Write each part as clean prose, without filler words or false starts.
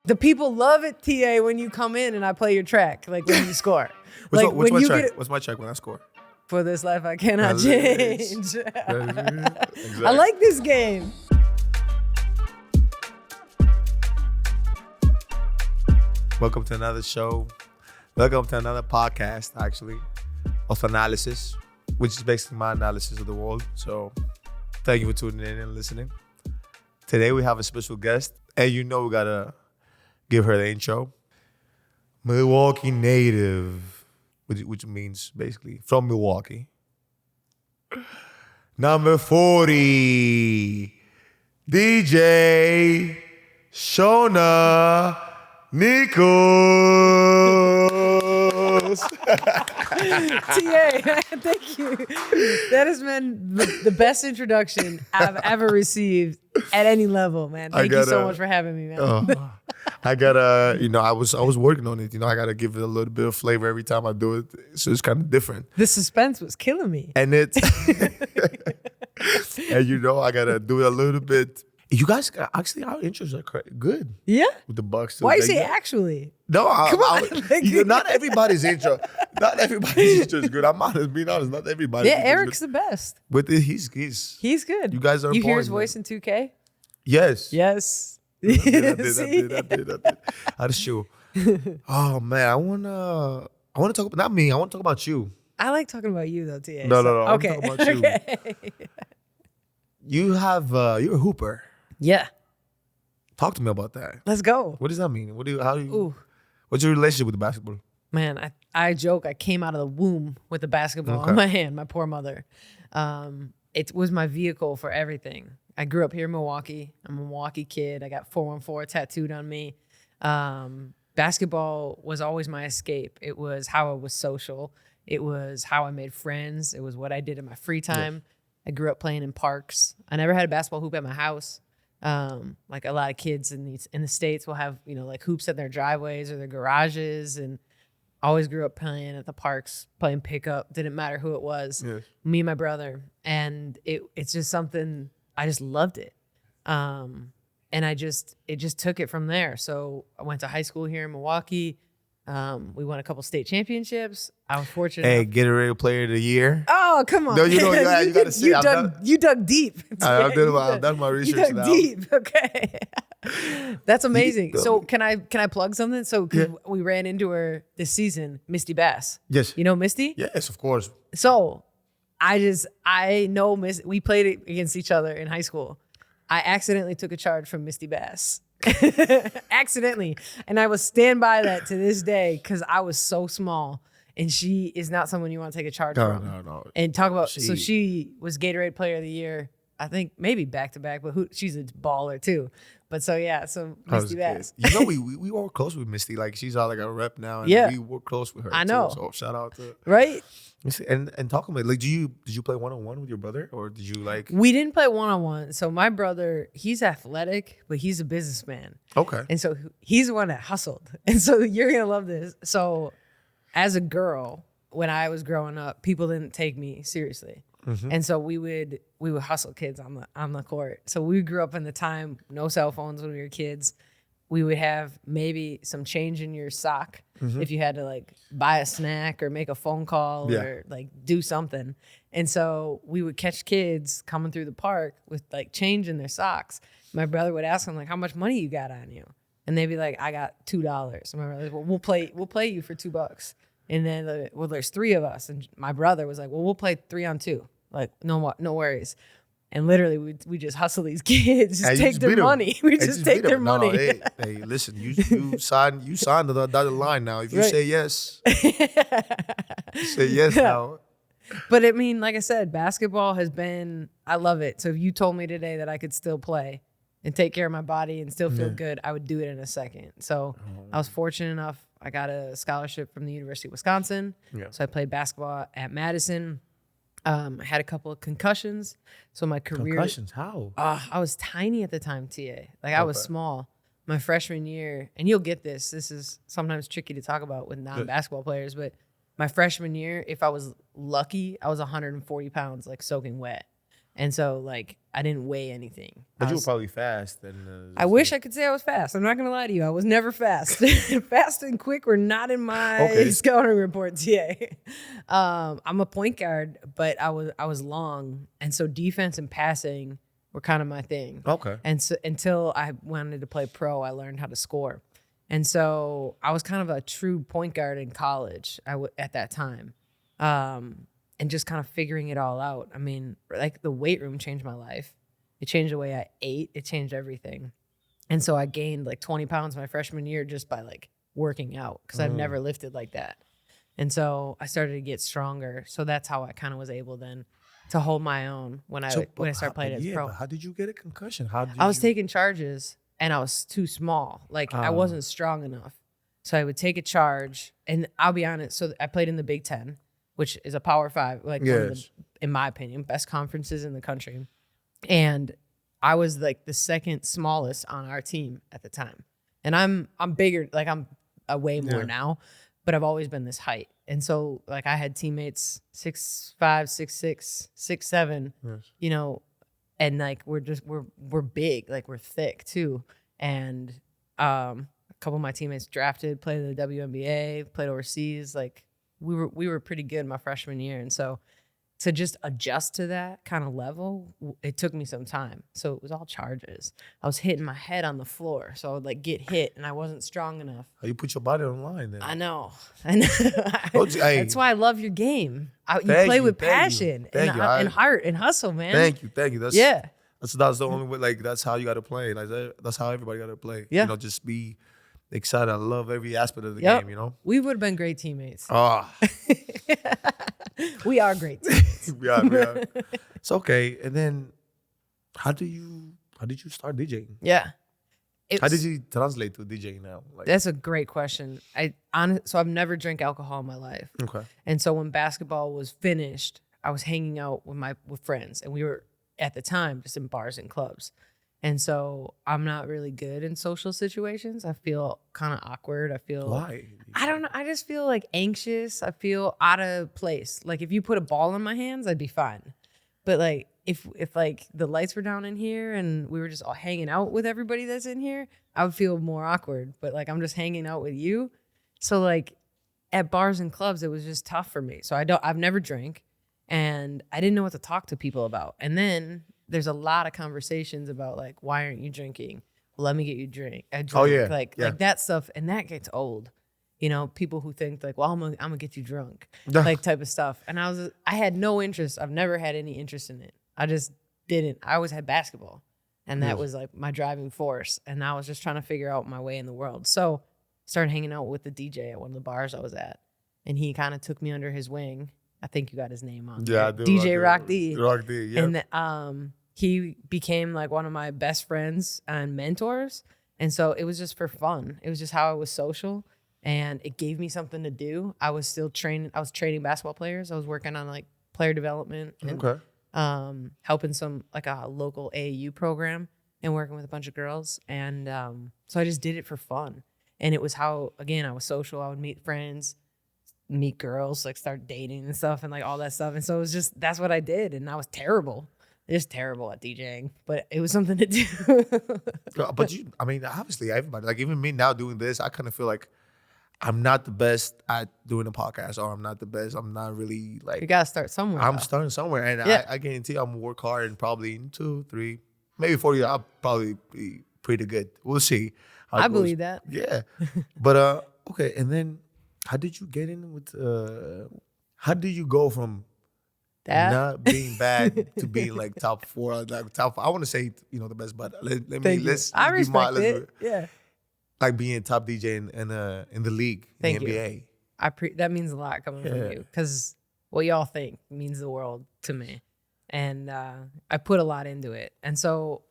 The people love it, TA, when you come in and I play your track, like when you score. What's my track? What's my track when I score? For this life I cannot change. Exactly. I like this game. Welcome to another show. Welcome to another podcast, actually, of Thanalysis, which is basically my analysis of the world. So thank you for tuning in and listening. Today we have a special guest, and you know we gotta give her the intro. Milwaukee native, which means basically from Milwaukee. Number 40, DJ Shawna Nicols. TA, thank you. That has been the best introduction I've ever received at any level, man. Thank you so much for having me, man. I gotta, I was working on it. I gotta give it a little bit of flavor every time I do it. So it's kind of different. The suspense was killing me. And it's, and I gotta do it a little bit. You guys, actually, our intros are good. Yeah? With the Bucks. Why you say actually? No, come on. Not everybody's intro. Not everybody's intro is good. I'm honest, being honest. Not everybody. Yeah, Eric's the best. But he's good. You guys are. You hear his voice in 2K? Yes. Yes. I did. That's true. Oh man, I wanna talk about not me. I want to talk about you. I like talking about you though, TA. No. Okay. I want to talk about you. Okay. You're a hooper. Yeah. Talk to me about that. Let's go. What does that mean? What's your relationship with the basketball? Man, I joke I came out of the womb with the basketball in my hand, my poor mother. It was my vehicle for everything. I grew up here in Milwaukee. I'm a Milwaukee kid. I got 414 tattooed on me. Basketball was always my escape. It was how I was social. It was how I made friends. It was what I did in my free time. Yeah. I grew up playing in parks. I never had a basketball hoop at my house. Like a lot of kids in the States will have, like hoops at their driveways or their garages, and always grew up playing at the parks, playing pickup. Didn't matter who it was. Yeah. Me and my brother. And it's just something, I just loved it. And it just took it from there. So I went to high school here in Milwaukee. We won a couple state championships. I was fortunate. Hey, Gatorade Player of the Year. Oh, come on. No, you got to see. You dug deep. I've done my research. You dug deep. Okay. That's amazing. So can I plug something? So we ran into her this season, Misty Bass. Yes. You know Misty? Yes, of course. So I know Miss. We played against each other in high school. I accidentally took a charge from Misty Bass. Accidentally. And I will stand by that to this day because I was so small, and she is not someone you want to take a charge from. No. And talk about, so she was Gatorade Player of the Year, I think maybe back-to-back, but she's a baller too. But so Misty Bass. We work close with Misty. Like she's all like a rep now, and we work close with her. I know. Too, so shout out to right. And talk about, like, did you play 1-on-1 with your brother, or did you like? We didn't play 1-on-1. So my brother, he's athletic, but he's a businessman. Okay. And so he's the one that hustled. And so you're gonna love this. So as a girl, when I was growing up, people didn't take me seriously. Mm-hmm. And so we would hustle kids on the court. So we grew up in the time, no cell phones when we were kids. We would have maybe some change in your sock if you had to like buy a snack or make a phone call or like do something. And so we would catch kids coming through the park with like change in their socks. My brother would ask them like, how much money you got on you? And they'd be like, I got $2. And my brother was like, well, we'll play you for $2. And then, there's 3 of us. And my brother was like, well, we'll play 3-on-2. Like, no worries. And literally, we just hustle these kids, just take their money. We just take their money. No, hey, listen, you signed the dotted line now. If you say yes, you say yes now. But I mean, like I said, basketball has been, I love it. So if you told me today that I could still play and take care of my body and still feel good, I would do it in a second. So I was fortunate enough. I got a scholarship from the University of Wisconsin. Yeah. So I played basketball at Madison. I had a couple of concussions. So my career. Concussions? How? I was tiny at the time, TA. Like I was small. My freshman year, and you'll get this. This is sometimes tricky to talk about with non-basketball players, but my freshman year, if I was lucky, I was 140 pounds, like soaking wet. And so, like, I didn't weigh anything. But you were probably fast. And I wish I could say I was fast. I'm not going to lie to you. I was never fast. Fast and quick were not in my scouting report, TA. I'm a point guard, but I was long. And so defense and passing were kind of my thing. Okay. And so until I wanted to play pro, I learned how to score. And so I was kind of a true point guard in college at that time. And just kind of figuring it all out. I mean, like the weight room changed my life. It changed the way I ate. It changed everything. And so I gained like 20 pounds my freshman year just by like working out because I've never lifted like that. And so I started to get stronger. So that's how I kind of was able then to hold my own when I started playing as pro. But how did you get a concussion? I was taking charges and I was too small. Like I wasn't strong enough. So I would take a charge and I'll be honest. So I played in the Big Ten, which is a Power Five, like one of the, in my opinion, best conferences in the country. And I was like the second smallest on our team at the time. And I'm bigger, like I'm way more now, but I've always been this height. And so like I had teammates 6'5", 6'6", 6'7", you know, and like we're big, like we're thick too. And a couple of my teammates drafted, played in the WNBA, played overseas, like we were pretty good my freshman year. And so to just adjust to that kind of level, it took me some time. So it was all charges. I was hitting my head on the floor. So I would like get hit and I wasn't strong enough. How you put your body on the line then? I know. That's why I love your game. You play with passion and heart and hustle, man. Thank you. That's the only way. Like that's how you got to play. Like that's how everybody got to play. Yeah. You know, just be excited. I love every aspect of the game. You know, we would have been great teammates. Oh. We are great teammates. we are. It's okay. And then, how did you start DJing? Yeah. How did you translate to DJing now? Like, that's a great question. So I've never drank alcohol in my life. Okay. And so when basketball was finished, I was hanging out with friends, and we were at the time just in bars and clubs. And so I'm not really good in social situations. I feel kind of awkward. Why? I don't know. I just feel like anxious. I feel out of place. Like if you put a ball in my hands, I'd be fine. But like if like the lights were down in here and we were just all hanging out with everybody that's in here, I would feel more awkward. But like I'm just hanging out with you. So like at bars and clubs, it was just tough for me. So I've never drank and I didn't know what to talk to people about. And then there's a lot of conversations about like, why aren't you drinking? Well, let me get you a drink. Oh yeah. Like that stuff. And that gets old. You know, people who think like, well, I'm gonna get you drunk, like type of stuff. And I had no interest. I've never had any interest in it. I just didn't. I always had basketball, and that was like my driving force. And I was just trying to figure out my way in the world. So started hanging out with the DJ at one of the bars I was at, and he kind of took me under his wing. I think you got his name on. Yeah, I do. DJ Rock D. Rock D. Yeah. And he became like one of my best friends and mentors. And so it was just for fun. It was just how I was social. And it gave me something to do. I was still training. I was training basketball players. I was working on like player development and helping some like a local AAU program and working with a bunch of girls. And so I just did it for fun. And it was how, again, I was social. I would meet friends, meet girls, like start dating and stuff and like all that stuff. And so it was just, that's what I did. And I was terrible. Just terrible at DJing, but it was something to do. But I mean, obviously everybody, like even me now doing this, I kind of feel like I'm not the best at doing a podcast, or I'm not the best. I'm not really like. You gotta start somewhere. I'm starting somewhere, and I guarantee I'm gonna work hard, and probably in 2, 3, maybe 4 years, I'll probably be pretty good. We'll see. I believe that. Yeah, but okay. And then, how did you get in with? How did you go from that? Not being bad to being like top 4, like top 5? I want to say the best, but let's. I respect it. Yeah. Like being top DJ in the league, in the NBA. That means a lot coming from you, because what y'all think means the world to me, and I put a lot into it. And so,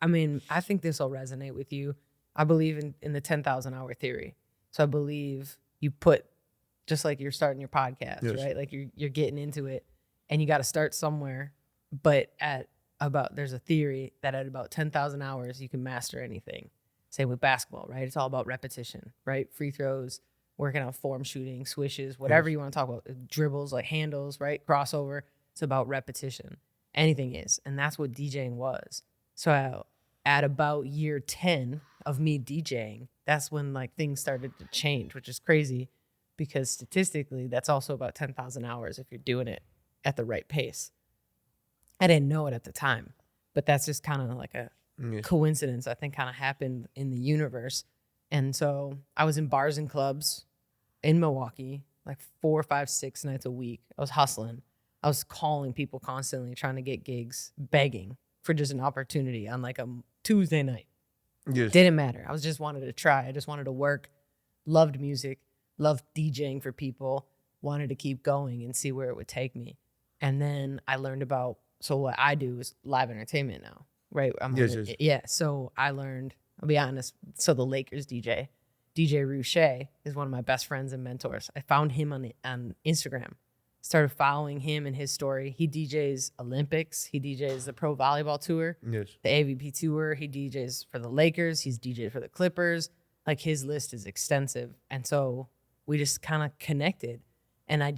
I mean, I think this will resonate with you. I believe in the 10,000 hour theory. So I believe you put, just like you're starting your podcast, right? Like you're getting into it, and you got to start somewhere. But there's a theory that at about 10,000 hours you can master anything. Same with basketball, right? It's all about repetition, right? Free throws, working on form shooting, swishes, whatever you want to talk about. Dribbles, like handles, right? Crossover. It's about repetition. anything is. And that's what DJing was. So at about year 10 of me DJing, that's when like things started to change, which is crazy because statistically that's also about 10,000 hours if you're doing it at the right pace. I didn't know it at the time, but that's just kind of like a coincidence I think kind of happened in the universe. And so I was in bars and clubs in Milwaukee like 4, 5, 6 nights a week. I was hustling. I was calling people constantly, trying to get gigs, begging for just an opportunity on like a Tuesday night. Yes. Didn't matter. I was just wanted to try. I just wanted to work, loved music, loved DJing for people, wanted to keep going and see where it would take me. And then I learned about, so what I do is live entertainment now, right? Yeah. So I learned, I'll be honest, so the Lakers DJ Ruche is one of my best friends and mentors. I found him on Instagram. Started following him and his story. He DJs Olympics. He DJs the Pro Volleyball Tour, the AVP Tour. He DJs for the Lakers. He's DJed for the Clippers. Like his list is extensive. And so we just kind of connected. And I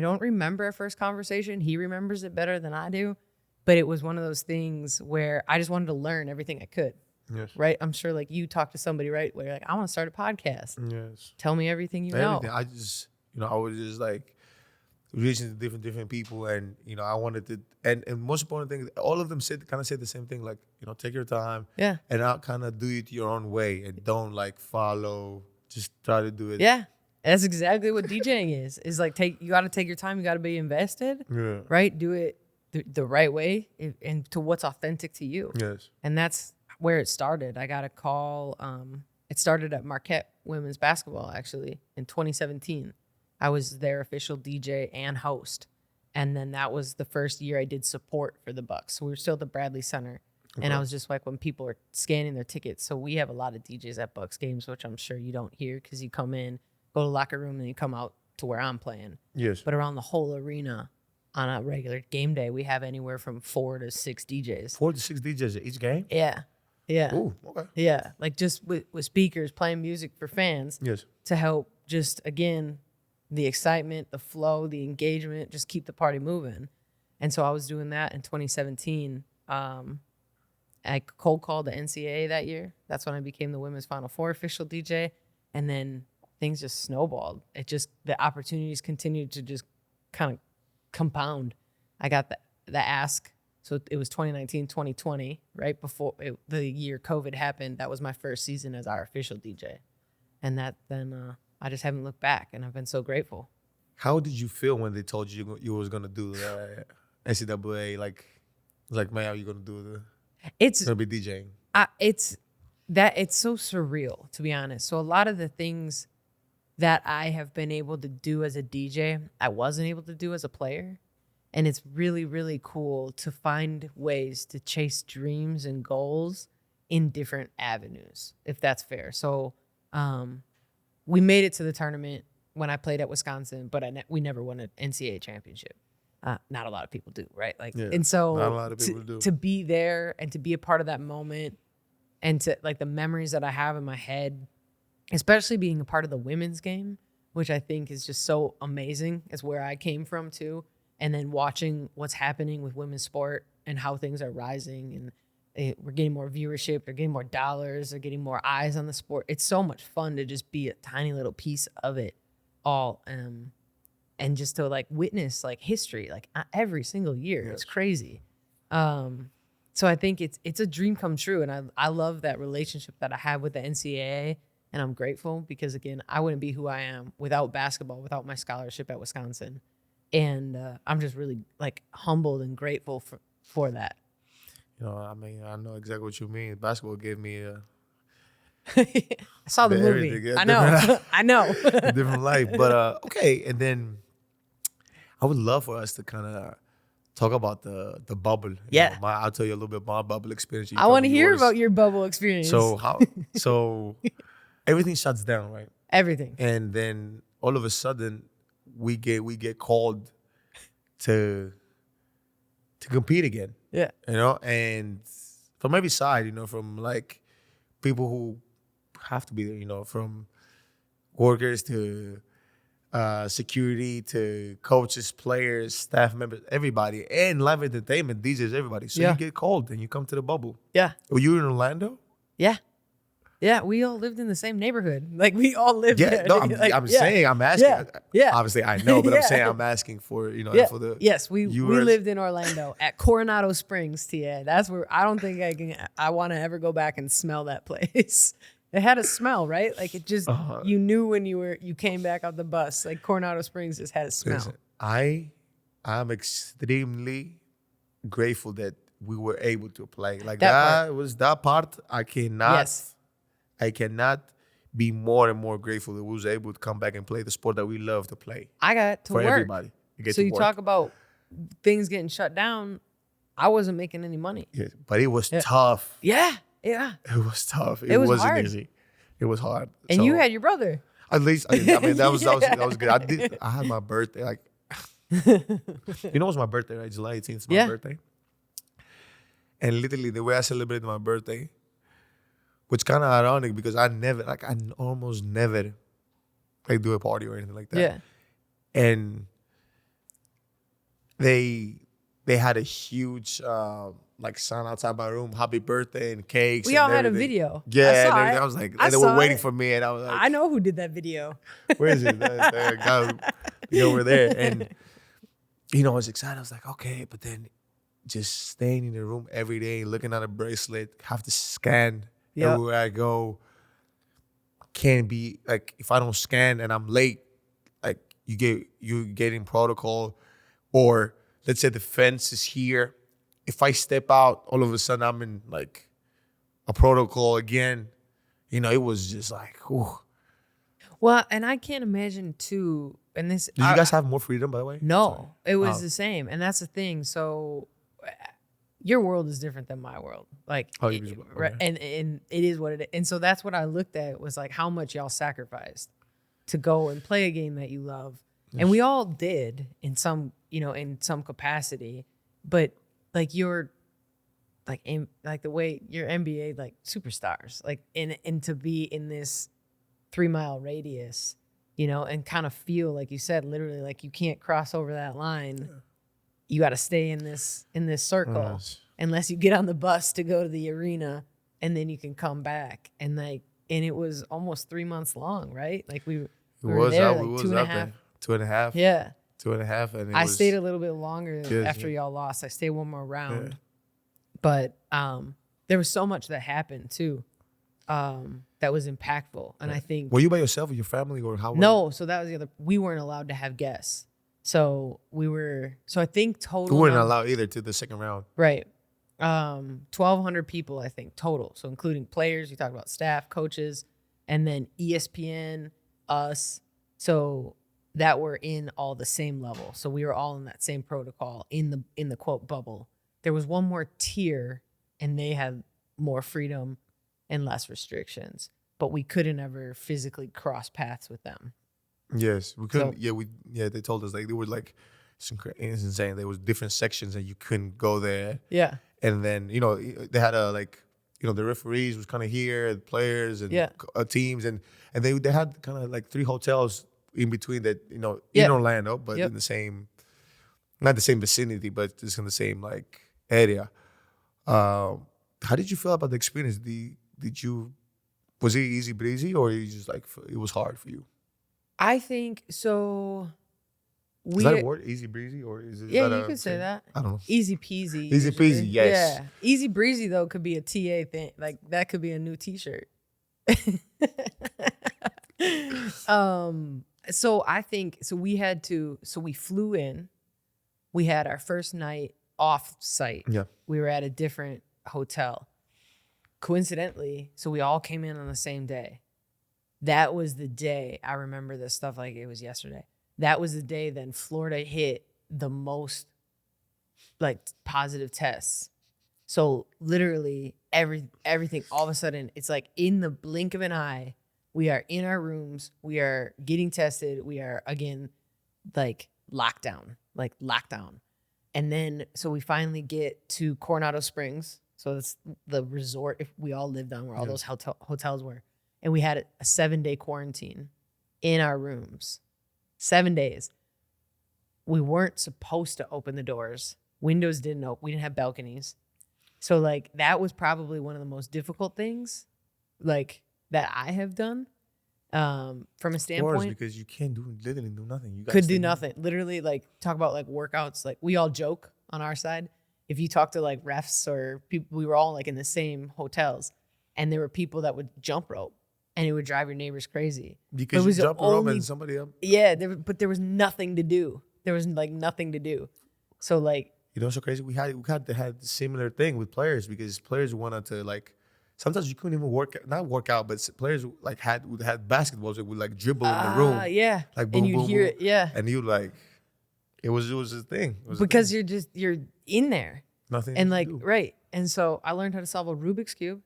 don't remember our first conversation. He remembers it better than I do. But it was one of those things where I just wanted to learn everything I could. Yes. Right? I'm sure like you talk to somebody, right? Where you're like, I want to start a podcast. Yes. Tell me everything you know. I just, I was just like reaching to different people, and I wanted to, and most important thing, all of them kind of said the same thing, like take your time, and not kind of do it your own way, and don't like follow, just try to do it. Yeah, that's exactly what DJing is. Is like you got to take your time, you got to be invested, right? Do it the right way and to what's authentic to you. Yes, and that's where it started. I got a call. It started at Marquette women's basketball actually in 2017. I was their official DJ and host. And then that was the first year I did support for the Bucks. So we were still at the Bradley Center. Okay. And I was just like, when people are scanning their tickets. So we have a lot of DJs at Bucks games, which I'm sure you don't hear because you come in, go to the locker room, and you come out to where I'm playing. Yes. But around the whole arena on a regular game day, we have anywhere from 4 to 6 DJs. 4 to 6 DJs at each game? Yeah. Yeah. Ooh, okay. Yeah. Like just with speakers playing music for fans. Yes. To help just, again, the excitement, the flow, the engagement, just keep the party moving. And so I was doing that in 2017. I cold called the NCAA that year. That's when I became the Women's Final Four official DJ. And then things just snowballed. The opportunities continued to just kind of compound. I got the ask. So it was 2019, 2020, right before the year COVID happened. That was my first season as our official DJ. And I just haven't looked back, and I've been so grateful. How did you feel when they told you you was gonna do the NCAA? Like, man, how you gonna do It's gonna be DJing? It's so surreal, to be honest. So a lot of the things that I have been able to do as a DJ, I wasn't able to do as a player, and it's really, really cool to find ways to chase dreams and goals in different avenues, if that's fair. So. We made it to the tournament when I played at Wisconsin, but we never won an NCAA championship. Not a lot of people do, right? And so not a lot of people do. To be there and to be a part of that moment, and to like the memories that I have in my head, especially being a part of the women's game, which I think is just so amazing. Is where I came from too, and then watching what's happening with women's sport and how things are rising and. We're getting more viewership, they're getting more dollars, they're getting more eyes on the sport. It's so much fun to just be a tiny little piece of it all. And just to like witness like history, like every single year. Yes. It's crazy. So I think it's a dream come true. And I love that relationship that I have with the NCAA. And I'm grateful because, again, I wouldn't be who I am without basketball, without my scholarship at Wisconsin. And I'm just really like humbled and grateful for that. I mean, I know exactly what you mean. Basketball gave me I saw the movie. I know. I know. A different life. But, okay. And then I would love for us to kind of talk about the bubble. Yeah. I'll tell you a little bit about my bubble experience. I want to hear about your bubble experience. So everything shuts down, right? Everything. And then all of a sudden we get called to compete again. Yeah. And from every side, from like people who have to be there, from workers to security to coaches, players, staff members, everybody, and live entertainment, DJs, everybody. So you get called and you come to the bubble. Yeah. Were you in Orlando? Yeah. Yeah, we all lived in the same neighborhood. Like, we all lived there. No, I'm saying, I'm asking. Yeah. Obviously, I know, but I'm saying I'm asking for, for the... Yes, we lived in Orlando at Coronado Springs, TA. That's where I don't think I want to ever go back and smell that place. It had a smell, right? Like, it just, you knew when you came back off the bus. Like, Coronado Springs just had a smell. Listen, I'm extremely grateful that we were able to play. Like, that part, I cannot be more and more grateful that we was able to come back and play the sport that we love to play. I got to for work. Everybody. So you talk about things getting shut down. I wasn't making any money. Yeah, but it was tough. Yeah. It was tough. It wasn't hard. easy. It was hard. And so, you had your brother. At least, I mean, that was good. I had my birthday. Like, it was my birthday, right? July 18th is my birthday. And literally, the way I celebrated my birthday, which kind of ironic because I almost never do a party or anything like that. Yeah. And they had a huge sign outside my room, happy birthday and cakes. We all had a video. Yeah, and everything. I was like, and they were waiting for me, and I was like, I know who did that video. Where is it? That guy over there. And I was excited. I was like, okay, but then just staying in the room every day, looking at a bracelet, have to scan everywhere I go. Can't be like, if I don't scan and I'm late, like you get in protocol, or let's say the fence is here. If I step out, all of a sudden I'm in like a protocol again. It was just like, ooh. Well, and I can't imagine too. And this, did you guys have more freedom, by the way? No, it was the same, and that's the thing. So, your world is different than my world. Like, right? And it is what it is. And so that's what I looked at, was like how much y'all sacrificed to go and play a game that you love, and we all did in some capacity. But like the way you're NBA like superstars, like and to be in this 3-mile radius, and kind of feel like you said, literally, like you can't cross over that line. Yeah. You got to stay in this circle unless you get on the bus to go to the arena, and then you can come back. And it was almost 3 months long, right? Like we were there like 2.5. 2.5. Yeah. 2.5. And I stayed a little bit longer after y'all lost. I stayed one more round. Yeah. But there was so much that happened too. That was impactful. And I think... Were you by yourself or your family, or how? No, so that was the other... We weren't allowed to have guests. So I think total... We weren't allowed either to the second round. Right. 1,200 people, I think, total. So including players, you talk about staff, coaches, and then ESPN, us. So that were in all the same level. So we were all in that same protocol in the quote bubble. There was one more tier, and they had more freedom and less restrictions, but we couldn't ever physically cross paths with them. Yes, we couldn't. So, they told us, like, they were like, it's insane. There was different sections and you couldn't go there. Yeah. And then, they had the referees was kind of here, the players and teams, and they had kind of like 3 hotels in between that, in Orlando, but in the same, not the same vicinity, but just in the same like area. How did you feel about the experience? Was it easy breezy, or you just like it was hard for you? I think so. Is that a word, easy breezy, or is it? Yeah, you could say that. I don't know. Easy peasy. Easy peasy, yes. Yeah, easy breezy though could be a TA thing. Like that could be a new T-shirt. So I think we flew in. We had our first night off site. Yeah, we were at a different hotel. Coincidentally, so we all came in on the same day. That was the day, I remember this stuff like it was yesterday. That was the day then Florida hit the most like positive tests. So literally everything, all of a sudden, it's like in the blink of an eye, we are in our rooms, we are getting tested, we are again like lockdown. And then, so we finally get to Coronado Springs. So it's the resort if we all lived on where all those hotels were. And we had a 7-day quarantine in our rooms. 7 days. We weren't supposed to open the doors. Windows didn't open. We didn't have balconies. So like that was probably one of the most difficult things like that I have done from a standpoint. Of course, because you can't literally do nothing. You could do nothing. Literally like talk about like workouts. Like we all joke on our side. If you talk to like refs or people, we were all like in the same hotels and there were people that would jump rope and it would drive your neighbors crazy. Because you jump rope and somebody up. Yeah, but there was nothing to do. There was like nothing to do. So like, you know, what's so crazy. We had the similar thing with players because players wanted to like. Sometimes you couldn't even not work out, but players like had basketballs that would like dribble in the room. Yeah, like boom, and you'd boom, hear boom. it. Yeah, and you like, it was a thing. Because you're in there. Nothing. And like do. right, and so I learned how to solve a Rubik's cube.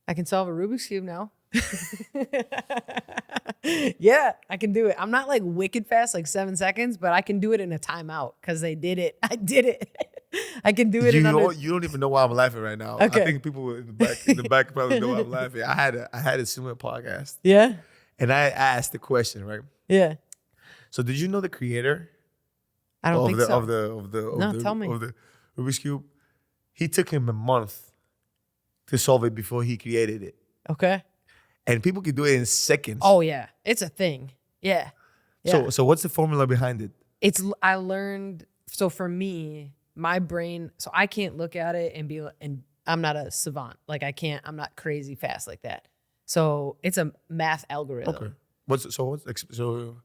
I can solve a Rubik's cube now. Yeah, I can do it. I'm not like wicked fast, like 7 seconds, but I can do it in a timeout because they did it. I did it. I can do it. You don't even know why I'm laughing right now. Okay. I think people in the back probably know why I'm laughing. I had a similar podcast. Yeah. And I asked the question, right? Yeah. So did you know the creator? I don't think so. Of the tell me. Of the Rubik's cube, he took him a month to solve it before he created it. Okay. And people can do it in seconds. Oh yeah, it's a thing. Yeah. So what's the formula behind it? I learned. So for me, my brain. So I can't look at it and I'm not a savant. Like I'm not crazy fast like that. So it's a math algorithm. Okay.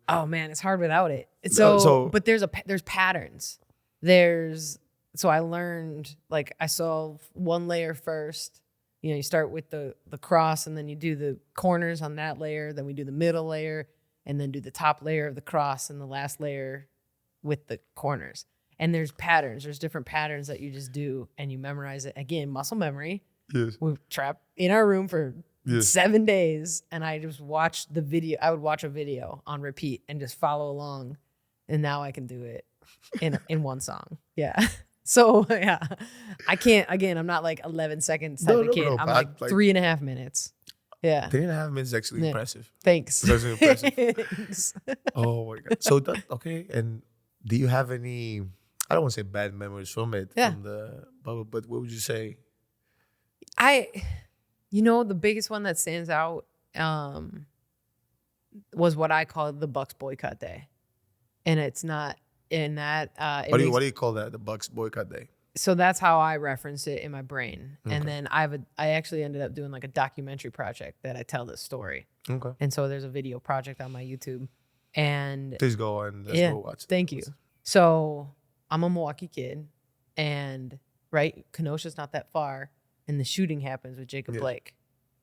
Oh man, it's hard without it. But there's patterns. So I learned like I solve one layer first. You know, you start with the cross and then you do the corners on that layer. Then we do the middle layer and then do the top layer of the cross and the last layer with the corners. And there's patterns. There's different patterns that you just do and you memorize it. Again, muscle memory. Yes. We're trapped in our room for 7 days and I just watched the video. I would watch a video on repeat and just follow along. And now I can do it in one song. Yeah. So yeah, I can't. Again, I'm not like 11 seconds type of kid. I'm like 3.5 minutes. Yeah, 3.5 minutes is actually impressive. Thanks. That's impressive. Thanks. Oh my god. So okay. And do you have any? I don't want to say bad memories from it. Yeah. From the bubble, but what would you say? The biggest one that stands out was what I call the Bucks boycott day, and it's not. In that, what do you call that? The Bucks boycott day. So that's how I reference it in my brain, Okay. and then I actually ended up doing like a documentary project that I tell this story. Okay. And so there's a video project on my YouTube, and please go and let's go watch it. Thank you. So I'm a Milwaukee kid, and right, Kenosha's not that far, and the shooting happens with Jacob Blake,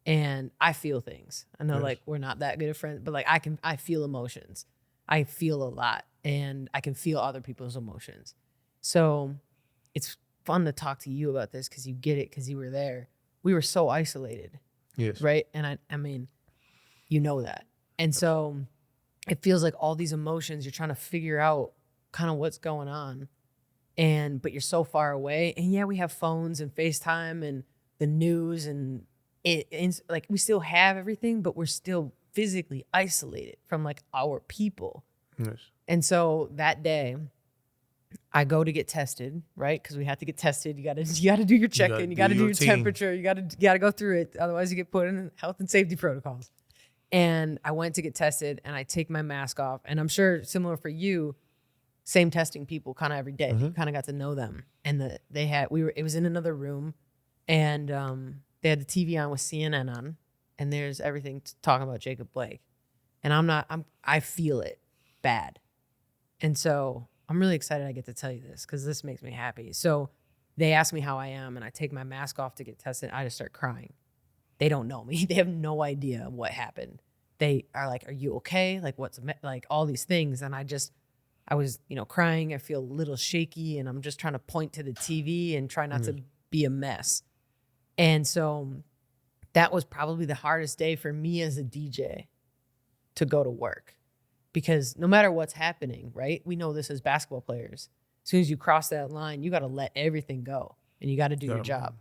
and I feel things. I know like we're not that good of friends, but like I feel emotions. I feel a lot and I can feel other people's emotions. So it's fun to talk to you about this because you get it because you were there. We were so isolated. Yes. Right? And I mean, you know that. And so it feels like all these emotions, you're trying to figure out kind of what's going on. But you're so far away. And yeah, we have phones and FaceTime and the news and like we still have everything, but we're still physically isolated from like our people. Yes. And so that day I go to get tested, right? Because we have to get tested. You gotta do your check-in, you gotta do your temperature, you gotta go through it. Otherwise you get put in health and safety protocols. And I went to get tested and I take my mask off. And I'm sure similar for you, same testing people kind of every day. Mm-hmm. You kind of got to know them. And it was in another room and they had the TV on with CNN on. And there's everything talking about Jacob Blake. And I feel it bad. And so I'm really excited I get to tell you this because this makes me happy. So they ask me how I am and I take my mask off to get tested. I just start crying. They don't know me. They have no idea what happened. They are like, are you okay? Like like all these things. And I was, crying. I feel a little shaky and I'm just trying to point to the TV and try not to be a mess. And so that was probably the hardest day for me as a DJ to go to work because no matter what's happening, right? We know this as basketball players. As soon as you cross that line, you got to let everything go and you got to do your job.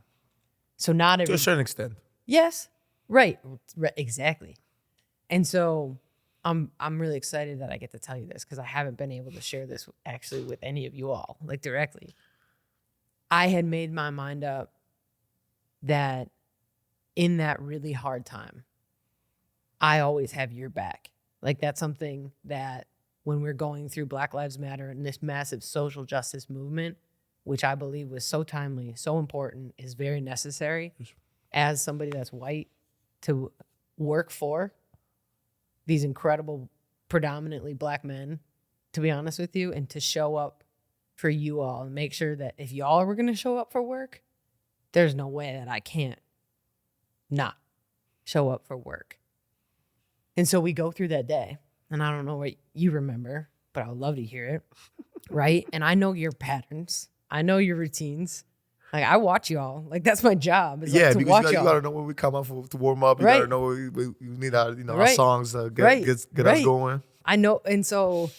So not to a certain extent. Yes. Right. Exactly. And so I'm really excited that I get to tell you this because I haven't been able to share this actually with any of you all, like directly. I had made my mind up that in that really hard time, I always have your back. Like that's something that when we're going through Black Lives Matter and this massive social justice movement, which I believe was so timely, so important, is very necessary as somebody that's white to work for these incredible, predominantly Black men, to be honest with you, and to show up for you all and make sure that if y'all were going to show up for work, there's no way that I can't not show up for work. And so we go through that day, and I don't know what you remember, but I would love to hear it, right? And I know your patterns. I know your routines. Like, I watch y'all. Like, that's my job. Yeah, like, to because watch you gotta know when we come up to warm up. You gotta know we need our, our songs to get us going. I know. And so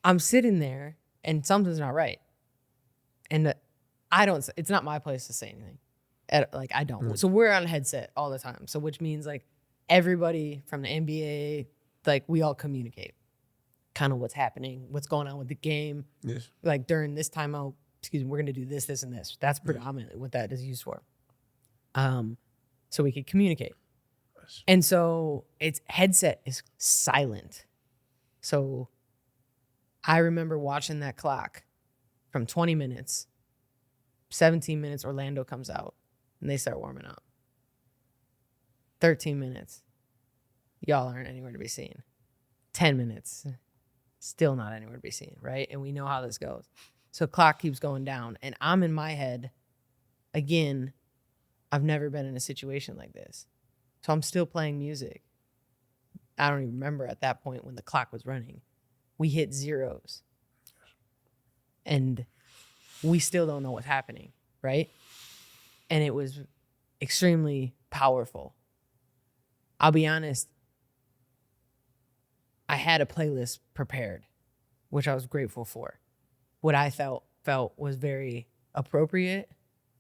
I'm sitting there, and something's not right. And it's not my place to say anything. I don't. So we're on a headset all the time. So which means, like, everybody from the NBA, like, we all communicate kind of what's happening, what's going on with the game. Yes. Like, during this timeout, we're going to do this, this, and this. That's predominantly what that is used for. So we could communicate. Yes. And so its headset is silent. So I remember watching that clock from 20 minutes, 17 minutes, Orlando comes out, and they start warming up. 13 minutes, y'all aren't anywhere to be seen. 10 minutes, still not anywhere to be seen, right? And we know how this goes. So clock keeps going down, and I'm in my head, again, I've never been in a situation like this. So I'm still playing music. I don't even remember at that point when the clock was running. We hit zeros. And we still don't know what's happening, right? And it was extremely powerful. I'll be honest, I had a playlist prepared, which I was grateful for. What I felt was very appropriate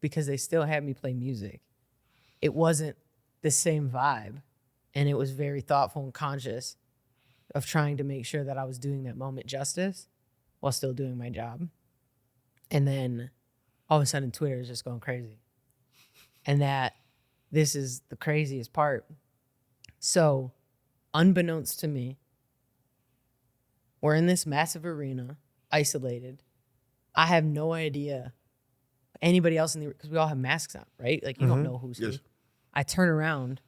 because they still had me play music. It wasn't the same vibe, and it was very thoughtful and conscious of trying to make sure that I was doing that moment justice while still doing my job. And then all of a sudden Twitter is just going crazy. And this is the craziest part. So, unbeknownst to me, we're in this massive arena, isolated. I have no idea anybody else because we all have masks on, right? Like, you don't know who's who. I turn around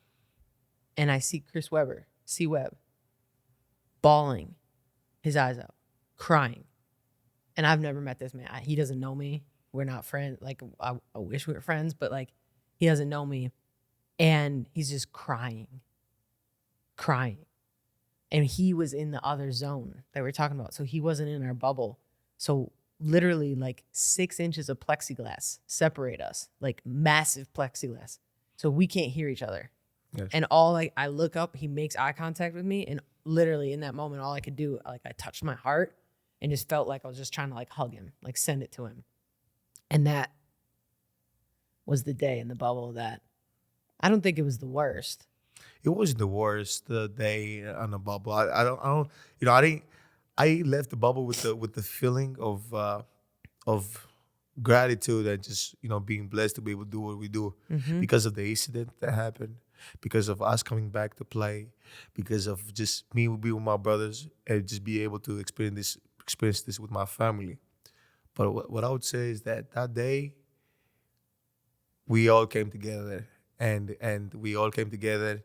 and I see Chris Webber, C-Web, bawling his eyes out, crying. And I've never met this man. He doesn't know me. We're not friends. Like, I wish we were friends, but, like, he doesn't know me. And he's just crying. And he was in the other zone that we're talking about. So he wasn't in our bubble. So literally, like, 6 inches of plexiglass separate us, like massive plexiglass. So we can't hear each other. Yes. And I look up, he makes eye contact with me. And literally in that moment, all I could do, like, I touched my heart and just felt like I was just trying to, like, hug him, like, send it to him. And that was the day in the bubble that I don't think it was the worst. It wasn't the worst day on the bubble. I left the bubble with the feeling of gratitude and just, being blessed to be able to do what we do because of the incident that happened, because of us coming back to play, because of just me being with my brothers and just be able to experience this with my family. But what I would say is that day we all came together and we all came together.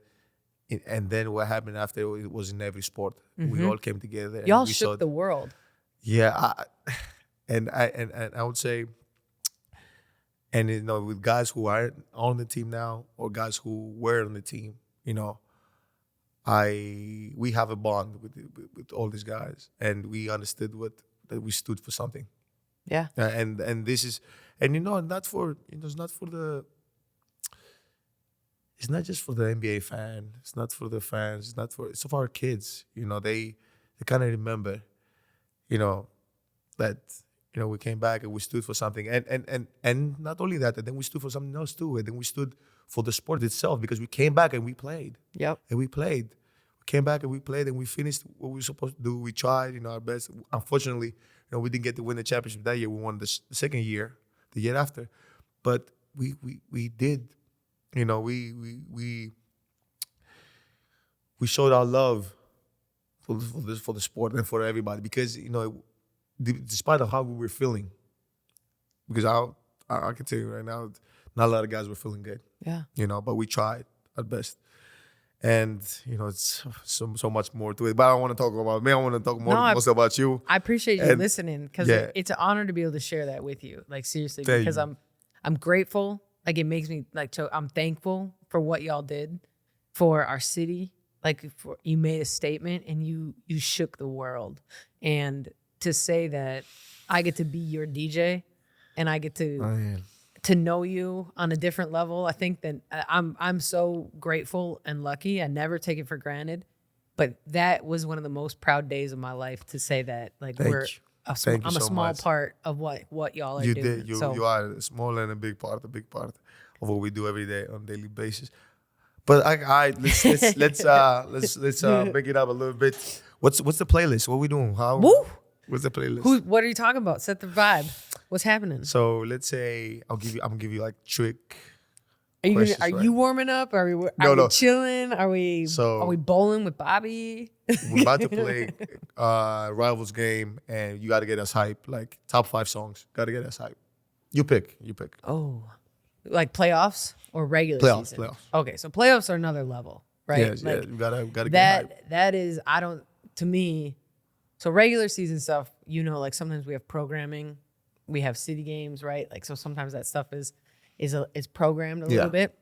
And then what happened after, it was in every sport. We all came together. Y'all shook the world. Yeah, I would say, and with guys who aren't on the team now or guys who were on the team, we have a bond with all these guys, and we understood that we stood for something. Yeah. And this is, not for it's not for the. It's not just for the NBA fan. It's not for the fans. It's for our kids. They kind of remember, that, we came back and we stood for something. And not only that, and then we stood for something else too. And then we stood for the sport itself because we came back and we played. Yep. And we played. We came back and we played and we finished what we were supposed to do. We tried, our best. Unfortunately, we didn't get to win the championship that year. We won the second year, the year after. But we did, we showed our love for the sport and for everybody because, despite of how we were feeling, because I can tell you right now, not a lot of guys were feeling good. Yeah. But we tried our best. And, it's so much more to it. But I don't want to talk about me. I want to talk most about you. I appreciate you listening because it's an honor to be able to share that with you. Like, seriously, because I'm grateful. Like, it makes me, like, I'm thankful for what y'all did for our city. Like, you made a statement and you shook the world. And to say that I get to be your DJ and I get to know you on a different level, I think that I'm so grateful and lucky. I never take it for granted. But that was one of the most proud days of my life to say that, like, I'm a small part of what y'all are doing. You are a small and a big part of what we do every day on a daily basis. But let's bring it up a little bit. What's the playlist? What are we doing? What's the playlist? What are you talking about? Set the vibe. What's happening? So let's say I'm gonna give you like trick. Are you warming up? Are we chilling? Are we bowling with Bobby? We're about to play Rivals game, and you got to get us hype. Like top 5 songs, got to get us hype. You pick. Oh, like playoffs or regular season? Playoffs. Okay, so playoffs are another level, right? Yes, like, you gotta that. Get hype. That is, to me. So regular season stuff, like sometimes we have programming, we have city games, right? Like, so sometimes that stuff is programmed a little bit.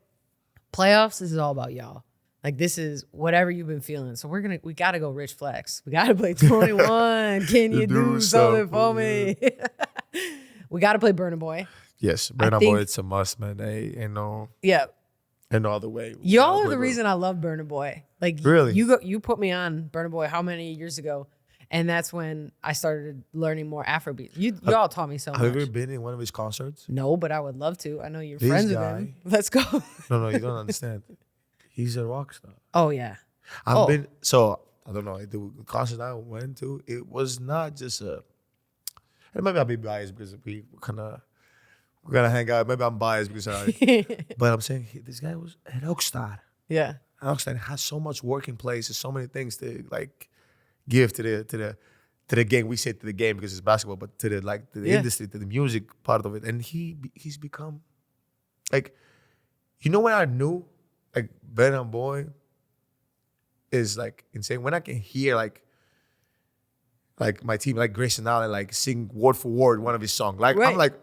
Playoffs, this is all about y'all. Like, this is whatever you've been feeling. So we got to go Rich Flex. We got to play 21. Can you do something for me? We got to play Burna Boy. Yes, Burna Boy, it's a must, man. Yeah. And all the way. Y'all are the reason I love Burna Boy. Like, really? You put me on Burna Boy how many years ago? And that's when I started learning more Afrobeat. Y'all taught me so much. Have you ever been in one of his concerts? No, but I would love to. I know you're friends with him. Let's go. No, you don't understand. He's a rock star. Oh, yeah. I don't know. The concert I went to, it was not just and maybe I'll be biased because we're gonna hang out. Maybe I'm biased because but I'm saying this guy was a rock star. Yeah. A rock star has so much working places, so many things to like give to the game. We say to the game because it's basketball, but to the industry, to the music part of it. And he's become like, when I knew like Burna Boy is like insane. When I can hear like my team, like Grayson Allen, like sing word for word one of his songs. Like I'm like,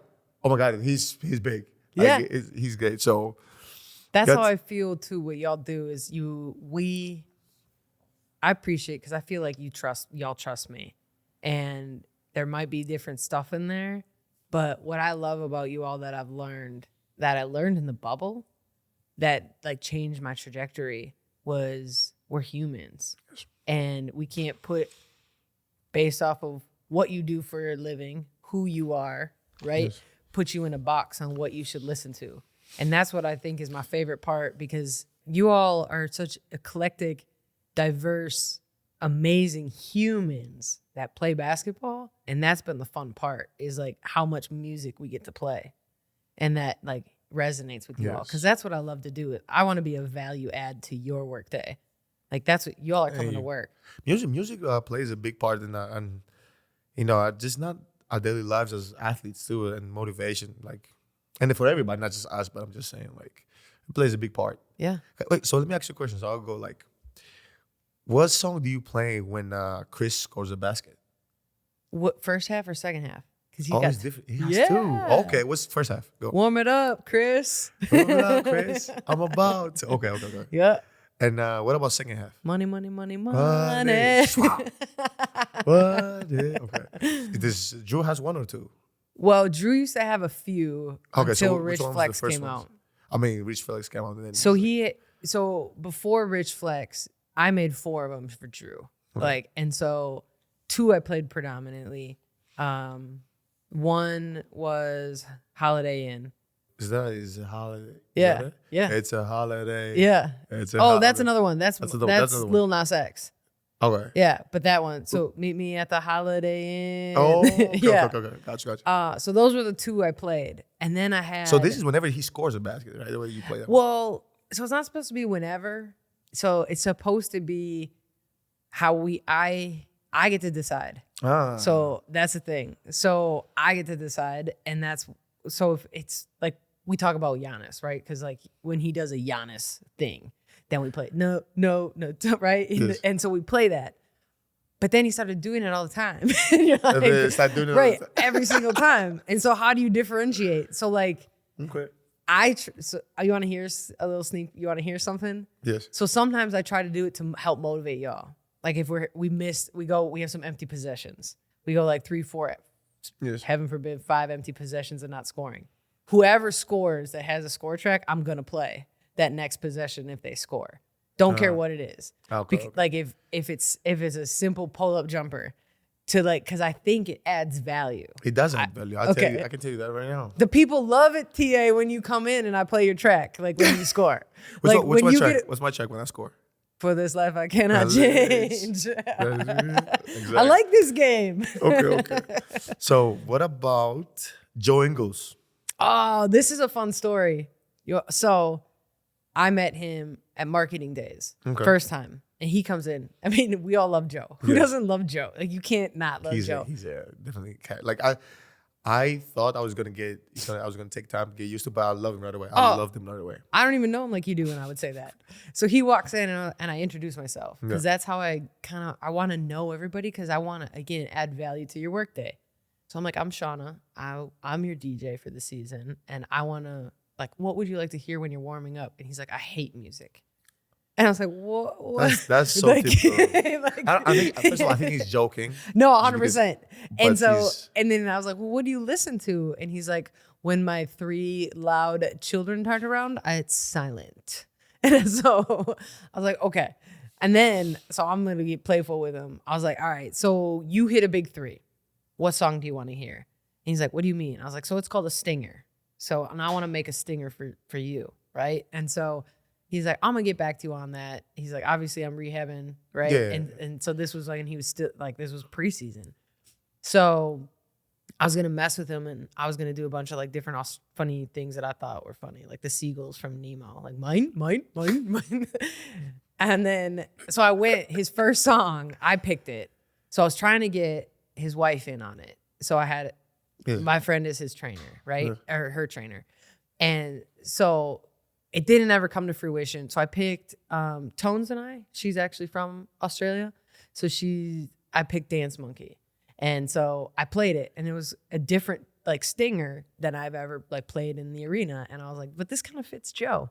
oh my God, he's big. Yeah, like, he's great. So that's how I feel too. What y'all do is I appreciate, because I feel like y'all trust me, and there might be different stuff in there, but what I love about you all that I learned in the bubble that like changed my trajectory was we're humans, and we can't put based off of what you do for a living, who you are, right? Yes. Put you in a box on what you should listen to. And that's what I think is my favorite part, because you all are such eclectic, diverse, amazing humans that play basketball. And that's been the fun part, is like how much music we get to play. And that like resonates with you all. Because that's what I love to do. I want to be a value add to your work day. Like that's what y'all are coming to work. Music plays a big part in that, and just not our daily lives as athletes too, and motivation. Like, and for everybody, not just us, but I'm just saying, like, it plays a big part. Yeah. Wait, so let me ask you a question. So I'll go like, what song do you play when Chris scores a basket? What, first half or second half? It's different. He has two. Okay, what's the first half? Go. Warm it up, Chris. Warm it up, Chris. I'm about to. Okay. Yeah. And what about second half? Money. What? Okay. Drew has one or two? Well, Drew used to have a few until Rich Flex came out. I mean, Rich Flex came out. And then so before Rich Flex, I made 4 of them for Drew. Okay. Like, and so 2 I played predominantly. One was Holiday Inn. Is a holiday? Yeah. Yeah. It's a holiday. Yeah. It's a that's another one. That's another one. Lil Nas X. Okay. Yeah, but that one. So meet me at the Holiday Inn. Oh, okay, yeah. okay. Gotcha. So those were the two I played, and then I had. So this is whenever he scores a basket, right? The way you play that. Well, so it's not supposed to be whenever. So it's supposed to be how I get to decide. So that's the thing. So I get to decide, and that's so if it's like we talk about Giannis, right? Because like when he does a Giannis thing, then we play no, right? Yes. And so we play that. But then he started doing it all the time. And you're like, start doing it right, all the time. every single time. And so how do you differentiate? So like, Okay. so you want to hear a little sneak? You want to hear something? Yes. So sometimes I try to do it to help motivate y'all. Like if we have some empty possessions. We go like 3, 4, Yes. heaven forbid, 5 empty possessions and not scoring. Whoever scores that has a score track, I'm gonna play that next possession if they score. Don't care what it is. Okay. Like if it's a simple pull up jumper, to like because I think it adds value. It does add value. I can tell you that right now. The people love it, TA, when you come in and I play your track, like when you score. What's my track? What's my track when I score? For this life I cannot change. Exactly. I like this game. Okay. So what about Joe Ingles? Oh, this is a fun story. So I met him at marketing days, first time. And he comes in. I mean, we all love Joe. Who doesn't love Joe? Like you can't not love Joe. He's definitely like I thought I was gonna take time to get used to, but I love him right away. I loved him right away. I don't even know him like you do when I would say that. So he walks in and I introduce myself because that's how I want to know everybody because I want to, again, add value to your workday. So I'm like, I'm Shawna. I'm your DJ for the season. And I want to, like, what would you like to hear when you're warming up? And he's like, I hate music. And I was like, what? That's so typical. First of all, I think he's joking. No, 100%. And so, and then I was like, well, what do you listen to? And he's like, when my 3 loud children turn around, it's silent. And so I was like, okay. And then, so I'm going to get playful with him. I was like, all right, so you hit a big 3. What song do you want to hear? And he's like, what do you mean? I was like, so it's called a stinger. So, and I want to make a stinger for you, right? And so he's like, I'm gonna get back to you on that. He's like, obviously I'm rehabbing, right? Yeah. And so this was like, and he was still like, this was preseason. So I was gonna mess with him and I was gonna do a bunch of like different funny things that I thought were funny, like the seagulls from Nemo, like mine. And then, so I went, his first song, I picked it. So I was trying to get his wife in on it. So I had, my friend is his trainer, right? Or her trainer. And so it didn't ever come to fruition. So I picked Tones and I. She's actually from Australia. So I picked Dance Monkey. And so I played it. And it was a different like stinger than I've ever like played in the arena. And I was like, but this kind of fits Joe.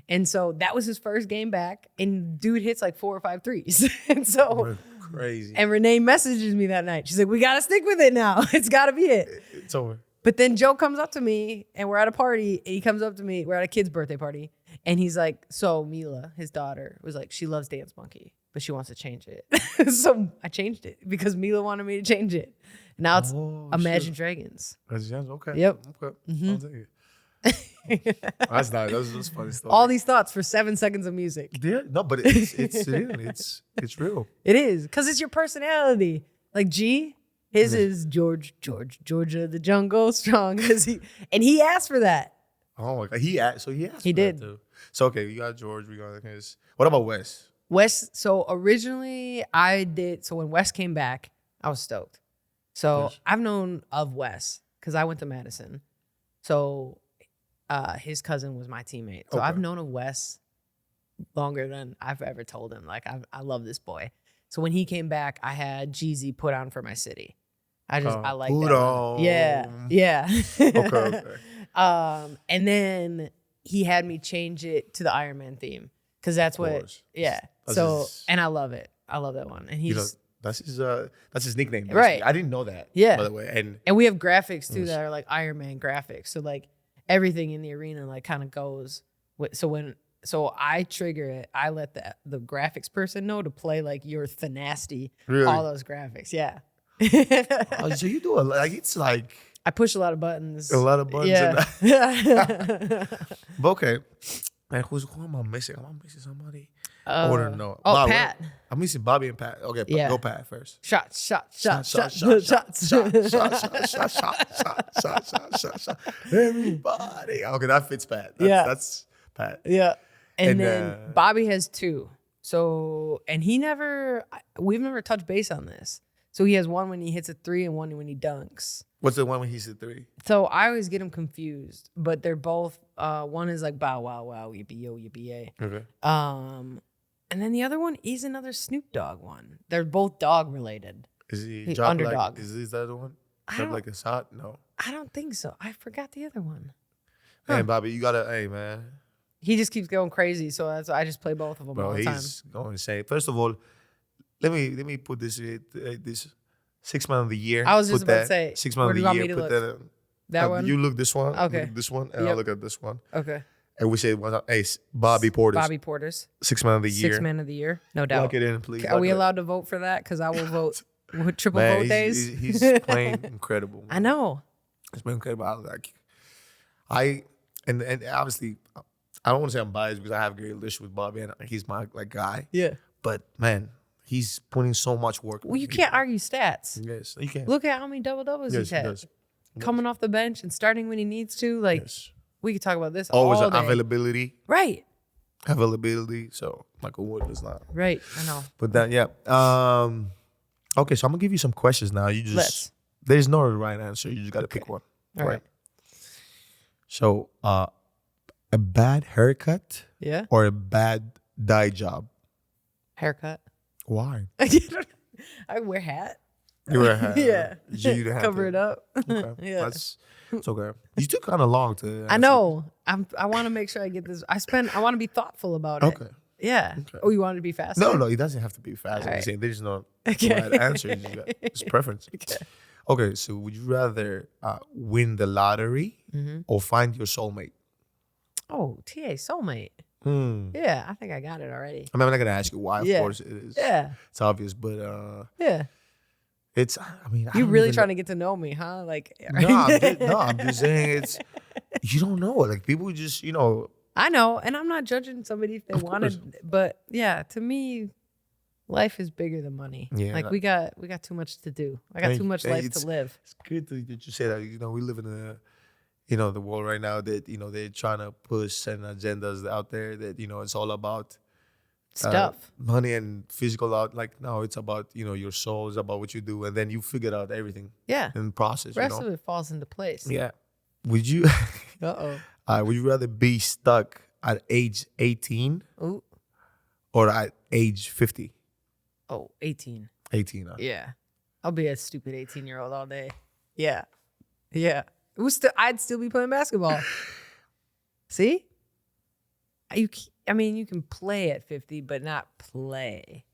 And so that was his first game back. And dude hits like 4 or 5 threes. And so crazy. And Renee messages me that night. She's like, we got to stick with it now. It's got to be it. It's over. But then Joe comes up to me and we're at a party. And he comes up to me. We're at a kid's birthday party. And he's like, so Mila, his daughter, was like, she loves Dance Monkey, but she wants to change it. So I changed it because Mila wanted me to change it. Now it's Imagine Dragons. Okay. Yep. Okay. Mm-hmm. I'll take it. That's nice. That's funny stuff. All these thoughts for 7 seconds of music. Yeah, no, but it's real. It's real. It is because it's your personality. Like G, his is Georgia, the jungle strong. He asked for that. Oh my god, he asked. He did. That too. So okay, you got George. We got his. What about Wes? Wes. So originally I did. So when Wes came back, I was stoked. So I've known of Wes because I went to Madison. So his cousin was my teammate. So I've known of Wes longer than I've ever told him. Like I love this boy. So when he came back, I had Jeezy Put On for My City. I like that one. Yeah. Okay. And then he had me change it to the Iron Man theme because that's what. Yeah. And I love it. I love that one. And he's. That's his nickname, basically. Right? I didn't know that. Yeah. By the way, and we have graphics too that are like Iron Man graphics. So like everything in the arena like kind of goes. So I trigger it. I let the graphics person know to play like your Thanasty, all those graphics. Yeah. So you do it's like I push a lot of buttons. A lot of buttons. Yeah. But okay. Man, who am I missing? Am I missing somebody? I want to know. Oh, Pat. I'm missing Bobby and Pat. Okay, Yeah. go Pat first. Shots. Everybody. Okay, that fits Pat. That's Pat. Yeah. And then Bobby has 2. So, and we've never touched base on this. So he has one when he hits a 3 and one when he dunks. What's the one when he's at 3? So I always get them confused, but they're both, one is like bow, wow, wow, yippee, yo, yippee, yay. Okay. And then the other one is another Snoop Dogg one. They're both dog related. Is he the underdog? Like, is that the one? Drop like a shot? No. I don't think so. I forgot the other one. Hey, Bobby, you gotta, hey, man. He just keeps going crazy, so I just play both of them all the time. He's going insane. First of all, let me put this 6 man of the year. I was just about to say 6 man of the year. Put that. That one. You look this one. Okay. Look this one, and I'll look at this one. Okay. And we say, hey, Bobby Portis. Bobby Portis. 6 man of the year. 6 man of the year, no doubt. Lock it in, please. Are we allowed to vote for that? Because I will vote with triple man, vote days. He's playing incredible. Man. I know. He's playing incredible. And obviously, I don't want to say I'm biased because I have a great relationship with Bobby and he's my guy. Yeah. But man, he's putting so much work. Well, you can't argue stats. Yes, you can. Look at how many double-doubles he's had. Coming off the bench and starting when he needs to. Like, we could talk about this always all day. Availability. Right. Availability. So, Michael Wood is not. Right. I know. But then, yeah. Okay, so I'm going to give you some questions now. There's no right answer. You just got to pick one. All right. So, a bad haircut or a bad dye job? Haircut. Why? I wear a hat. You wear a hat. Yeah. You have Cover it up. Okay. Yeah. It's okay. You took kind of long to answer. I know. I want to make sure I get this. I want to be thoughtful about it. Okay. Yeah. Okay. Oh, you want it to be faster? No, it doesn't have to be fast. I'm saying there's no right answer. It's preference. Okay, so would you rather win the lottery or find your soulmate? Oh, TA, soulmate. Yeah, I think I got it already. I mean, I'm not going to ask you why, of course it is. Yeah. It's obvious, but yeah. It's, I mean, you really trying to get to know me, huh? Like, I'm just saying you don't know. Like, people just, I know, and I'm not judging somebody if they wanted, but yeah, to me, life is bigger than money. Yeah, like we got too much to do. I got too much life to live. It's good that you say that. We live in the world right now that they're trying to push certain agendas out there that it's all about stuff, money and physical out. Like no, it's about your soul. It's about what you do, and then you figure out everything. Yeah, in the process. The rest of it falls into place. Yeah. Would you? Would you rather be stuck at age 18 or at age 50? Oh, 18. 18. Yeah. I'll be a stupid 18-year-old all day. Yeah. Yeah. I'd still be playing basketball. See? You can play at 50, but not play.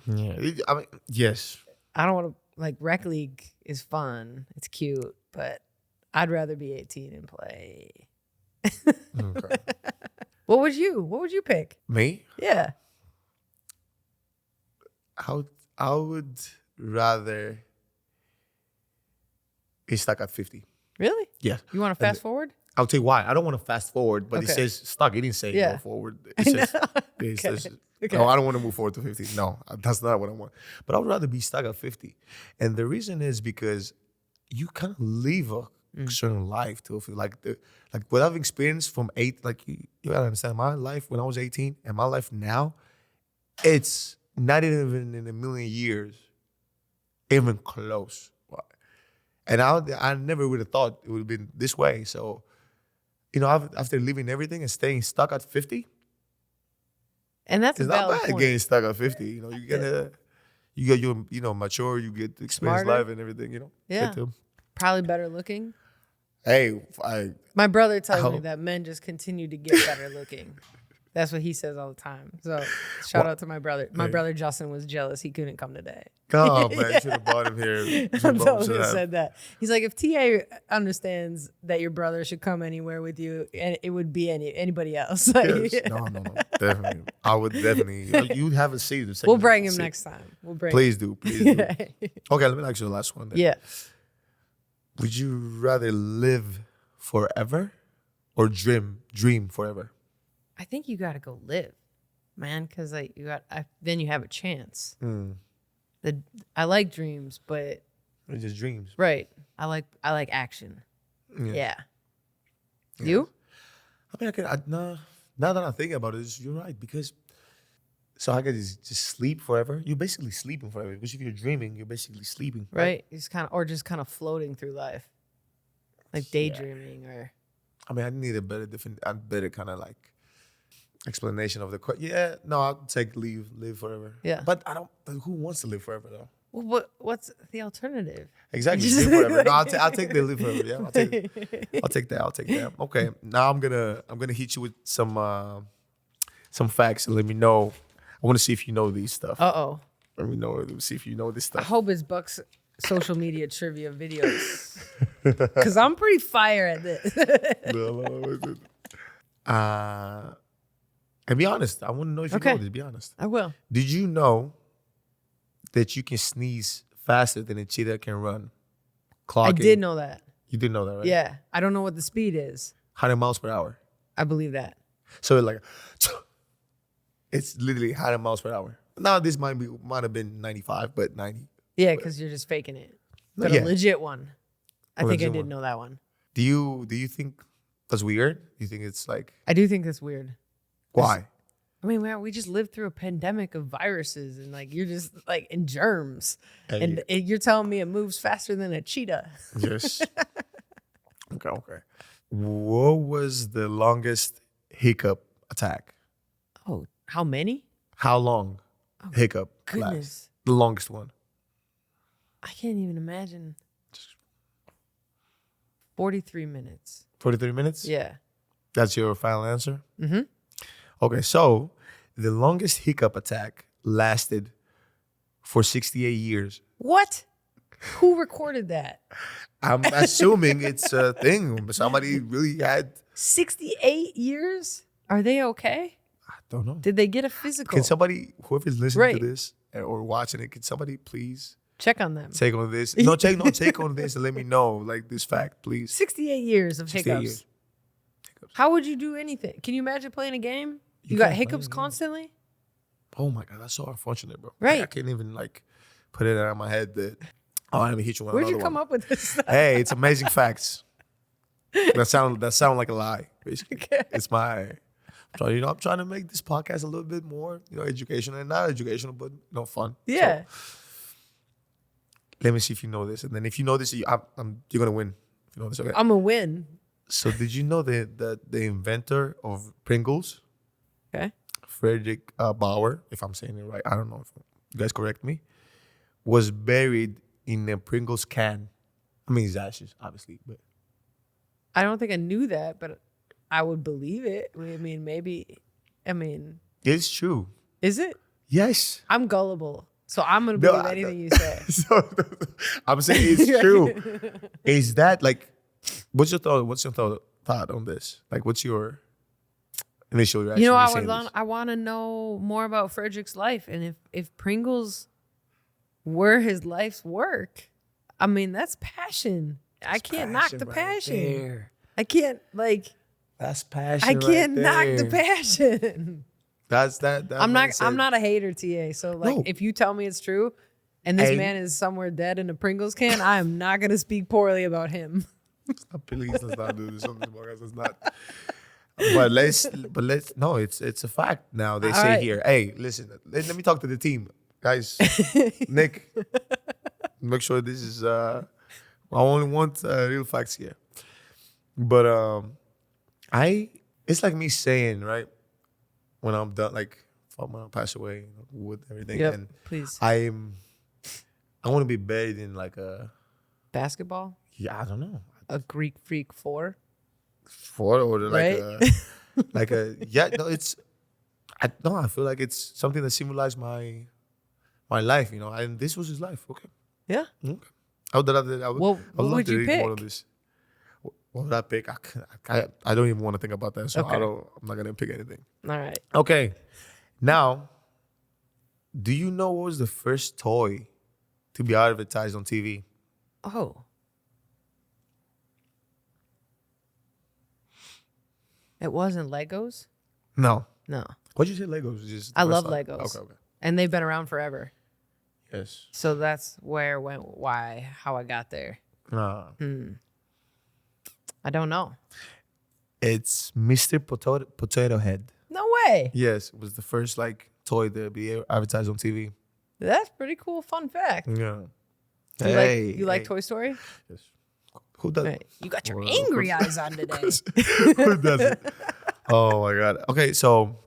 Yeah. I mean, yes. I don't want to, rec league is fun. It's cute, but I'd rather be 18 and play. Okay. What would you pick? Me? Yeah. I would rather be stuck at 50. Really? Yeah. You want to fast forward? I'll tell you why. I don't want to fast forward, but it says stuck. It didn't say go forward. It says no, I don't want to move forward to 50. No, that's not what I want. But I would rather be stuck at 50. And the reason is because you kind of live a certain life to feel like what I've experienced from 8, like you gotta understand my life when I was 18 and my life now, it's not even in a million years, even close. And I never would have thought it would have been this way. So, after leaving everything and staying stuck at 50, and that's it's not bad getting stuck at 50. You get your mature, you get to experience life and everything. Yeah, probably better looking. Hey, my brother tells me that men just continue to get better looking. That's what he says all the time. So shout out to my brother. My brother Justin was jealous he couldn't come today. Oh man, you should have brought him here. I'm telling you, said that. He's like, if TA understands that your brother should come anywhere with you, and it would be anybody else. Yes. No, definitely. I would definitely. You'd have a seat. We'll bring him next time. Please do. Okay, let me ask you the last one. Then. Yeah. Would you rather live forever or dream forever? I think you got to go live, man, because like then you have a chance. I like dreams, but It's just dreams. right. I like action. Yeah. Yeah. You? I mean, now that I'm thinking about it, you're right, because so I could just sleep forever. You're basically sleeping forever, because if you're dreaming, you're basically sleeping. Right. It's just kind of floating through life, like daydreaming or. I mean, I need a better kind of like explanation of the question. Yeah, no, I'll take live forever. Yeah. But I don't. But who wants to live forever though? Well, what's the alternative? Exactly, live forever. No, I'll take the live forever. Yeah, I'll take that. Okay, now I'm gonna hit you with some facts and let me know. I want to see if you know these stuff. Let me know. See if you know this I stuff. hope it's Bucks social media trivia videos, because I'm pretty fire at this. And be honest. I want to know if you know this. Be honest. I will. Did you know that you can sneeze faster than a cheetah can run? Clocking. I did know that. You did know that, right? Yeah. I don't know what the speed is. 100 miles per hour. I believe that. So it's literally 100 miles per hour. Now this might have been 95, but 90. Yeah, because you're just faking it. But Yeah. a legit one. I think I did one. know that one. Do you think that's weird? Do you think it's like, I do think that's weird. why? I mean, man, we just lived through a pandemic of viruses and like you're just like in germs. Hey. And you're telling me it moves faster than a cheetah. Yes. Okay. What was the longest hiccup attack? Oh, how many? How long hiccup Goodness. lasts? The longest one. I can't even imagine. 43 minutes. 43 minutes? Yeah. That's your final answer? Mm-hmm. Okay, so the longest hiccup attack lasted for 68 years. What? Who recorded that? I'm assuming it's a thing. Somebody really had. 68 years? Are they okay? I don't know. Did they get a physical? Can somebody, whoever's listening Right. to this or watching it, can somebody please check on them? take on this? No, take on this and let me know, like, this fact, please. 68 years of 68 hiccups. years. How would you do anything? Can you imagine playing a game? You You got can't play hiccups a game. constantly? Oh my God, that's so unfortunate, bro. Right. I can't even like put it out of my head that, let me hit you with Where'd you another come one. up with this stuff? Hey, it's amazing facts. That sound like a lie, basically. It's my, I'm trying to make this podcast a little bit more, educational, and not educational, but fun. Yeah. So, let me see if you know this, and then if you know this, you're gonna win. If you know this, okay? I'm a win. So did you know that the inventor of Pringles, Okay. Frederick Bauer, if I'm saying it right, I don't know if you guys correct me, was buried in a Pringles can. I mean, his ashes, obviously, but I don't think I knew that, but I would believe it. I mean, maybe. I mean, it's true. is it? Yes. I'm gullible, so I'm gonna No, believe anything you say. So I'm saying it's true. Is that like? What's your thought? What's your thought on this? Like, what's your initial reaction? I want to know more about Frederick's life, and if Pringles were his life's work, I mean, that's passion. I can't knock the passion. I can't That's passion. I can't knock right the there. passion. That's that. I'm not a hater, TA. So No. if you tell me it's true, and this Hey. man is somewhere dead in a Pringles can, I am not gonna speak poorly about him. Please, let's not do this on this podcast. Let's not. But let's. No, it's a fact now. They All say right. here. Hey, listen. Let me talk to the team, guys. Nick, make sure this is. I only want real facts here. But it's like me saying, right, when I'm done, like when I pass away, with everything, Yep, and please. I want to be buried in like Basketball, I don't know, a Greek freak 4. or like Right? it's I feel like it's something that symbolized my life, and this was his life. Okay. Yeah. Okay. I would What love would to you read pick? more of this. What would I pick? I don't even want to think about that, so Okay. I'm not gonna pick anything. All right. Okay. Now, do you know what was the first toy to be advertised on TV? Oh, It wasn't Legos? No. No. What'd you say Legos? Just I love Legos. Okay. And they've been around forever. Yes. So that's where how I got there. I don't know. It's Mr. Potato Head. No way. Yes, it was the first like toy to be advertised on TV. That's pretty cool. Fun fact. Yeah. You like Toy Story? Yes. Who doesn't? Right. You got your angry eyes on today. Who doesn't? Oh my God. Okay, so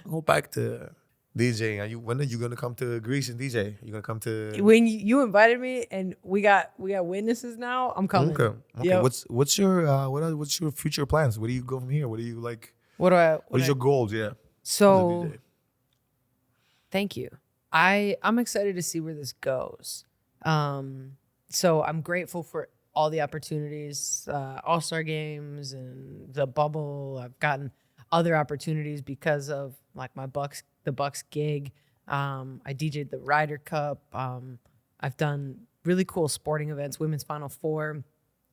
go back to DJing. When are you gonna come to Greece and DJ? You gonna come to? When you invited me, and we got witnesses now. I'm coming. Okay. Yep. What's your future plans? Where do you go from here? What do you like? What is your goals? Yeah. So, thank you. I'm excited to see where this goes. So I'm grateful for all the opportunities, All-Star games and the bubble. I've gotten other opportunities because of like the Bucks gig. I DJ'd the Ryder Cup. I've done really cool sporting events, Women's Final Four.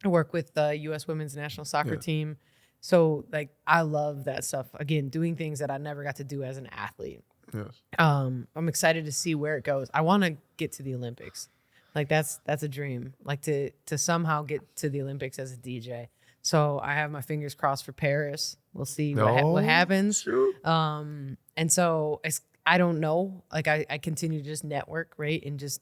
I work with the U.S. Women's National Soccer team. So like I love that stuff. Again, doing things that I never got to do as an athlete. Yes. I'm excited to see where it goes. I want to get to the Olympics. Like that's a dream. Like to somehow get to the Olympics as a DJ. So I have my fingers crossed for Paris. We'll see what happens. Shoot. And so I don't know. Like I continue to just network, right, and just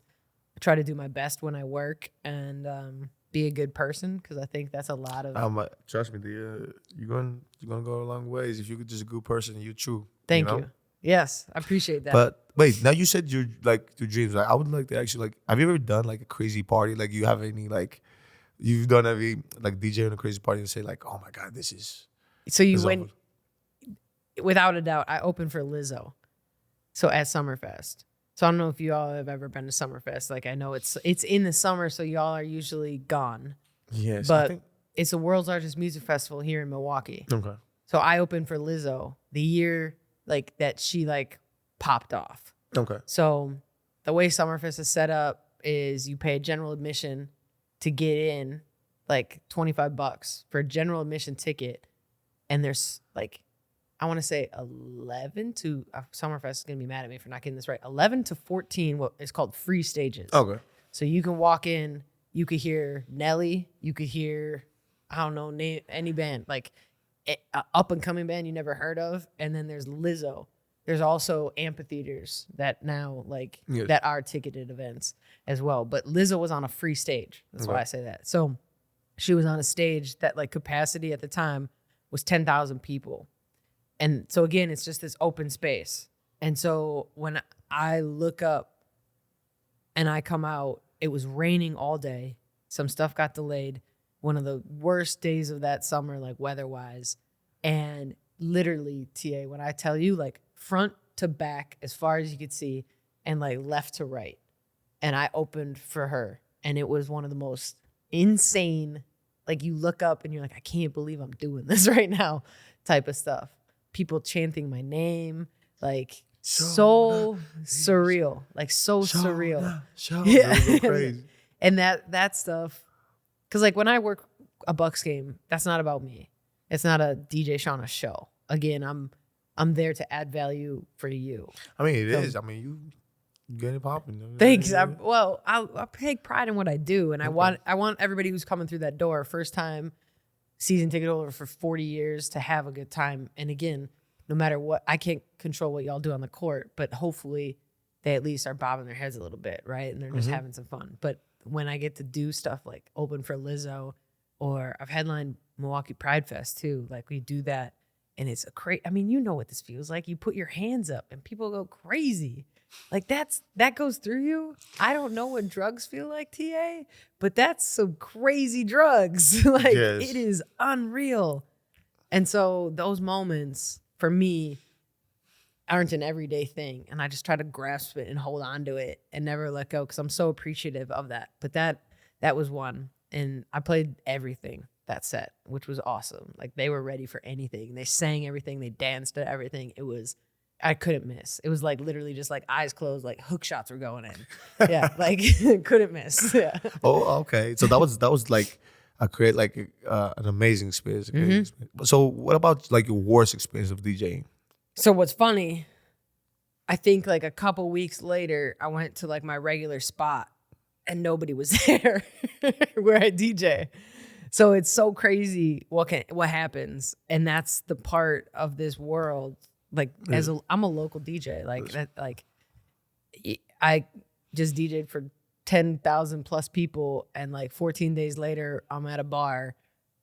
try to do my best when I work and be a good person, because I think that's a lot of. Trust me, you're gonna go a long ways if you're just a good person. You're true. Thank you. Yes, I appreciate that. But wait, now you said you're like your dreams. Like I would like to actually like. Have you ever done like a crazy party? Like you have any like. You've done every like DJ in a crazy party and say like, oh my God, this is. So you went, without a doubt, I opened for Lizzo. So at Summerfest. So I don't know if you all have ever been to Summerfest. Like I know it's in the summer, so y'all are usually gone. Yes. But it's the world's largest music festival here in Milwaukee. Okay. So I opened for Lizzo the year like that she like popped off. Okay. So the way Summerfest is set up is you pay a general admission to get in, like $25 for a general admission ticket. And there's like, I want to say 11 to, Summerfest is going to be mad at me for not getting this right, 11 to 14, what is called free stages. Okay. So you can walk in, you could hear Nelly, you could hear, I don't know, name any band, like up and coming band you never heard of. And then there's Lizzo. There's also amphitheaters that now that are ticketed events as well. But Lizzo was on a free stage. That's why I say that. So she was on a stage that like capacity at the time was 10,000 people. And so again, it's just this open space. And so when I look up and I come out, it was raining all day. Some stuff got delayed. One of the worst days of that summer, like weather-wise. And literally, TA, when I tell you, like front to back, as far as you could see, and like left to right. And I opened for her. And it was one of the most insane, like you look up and you're like, I can't believe I'm doing this right now type of stuff. People chanting my name, like so surreal, like so surreal. Yeah. Crazy. And that stuff, because like when I work a Bucks game, that's not about me. It's not a DJ Shawna show. Again, I'm there to add value for you. I mean, it is. I mean, you get it popping. Thanks. I take pride in what I do, and I want everybody who's coming through that door, first time season ticket holder for 40 years, to have a good time. And again, no matter what, I can't control what y'all do on the court, but hopefully they at least are bobbing their heads a little bit, right? And they're just having some fun. But when I get to do stuff like open for Lizzo, or I've headlined Milwaukee Pride Fest too, like we do that, and it's I mean, you know what this feels like. You put your hands up and people go crazy. Like that goes through you. I don't know what drugs feel like, TA, but that's some crazy drugs. Like It is unreal. And so those moments for me aren't an everyday thing. And I just try to grasp it and hold on to it and never let go, because I'm so appreciative of that. But that was one. And I played everything that set, which was awesome. Like they were ready for anything. They sang everything. They danced to everything. I couldn't miss. It was like literally just like eyes closed, like hook shots were going in. Yeah, like couldn't miss. Yeah. Oh, okay. So that was like create like an amazing experience. So what about like your worst experience of DJing? So what's funny, I think like a couple weeks later, I went to like my regular spot and nobody was there where I DJ. So it's so crazy what happens, and that's the part of this world. Like I'm a local DJ, like that, like I just DJ'd for 10,000 plus people, and like 14 days later, I'm at a bar,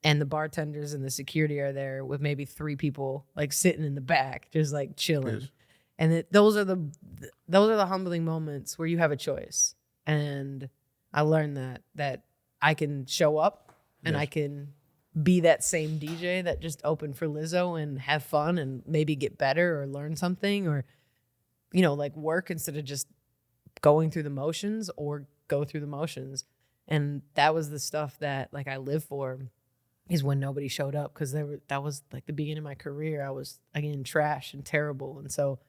and the bartenders and the security are there with maybe 3 people like sitting in the back, just like chilling. Yes. And those are the humbling moments where you have a choice, and I learned that I can show up. And I can be that same DJ that just opened for Lizzo and have fun and maybe get better or learn something, or, you know, like work instead of just going through the motions, or go through the motions. And that was the stuff that like I live for, is when nobody showed up, because that was like the beginning of my career. I was again trash and terrible. And so,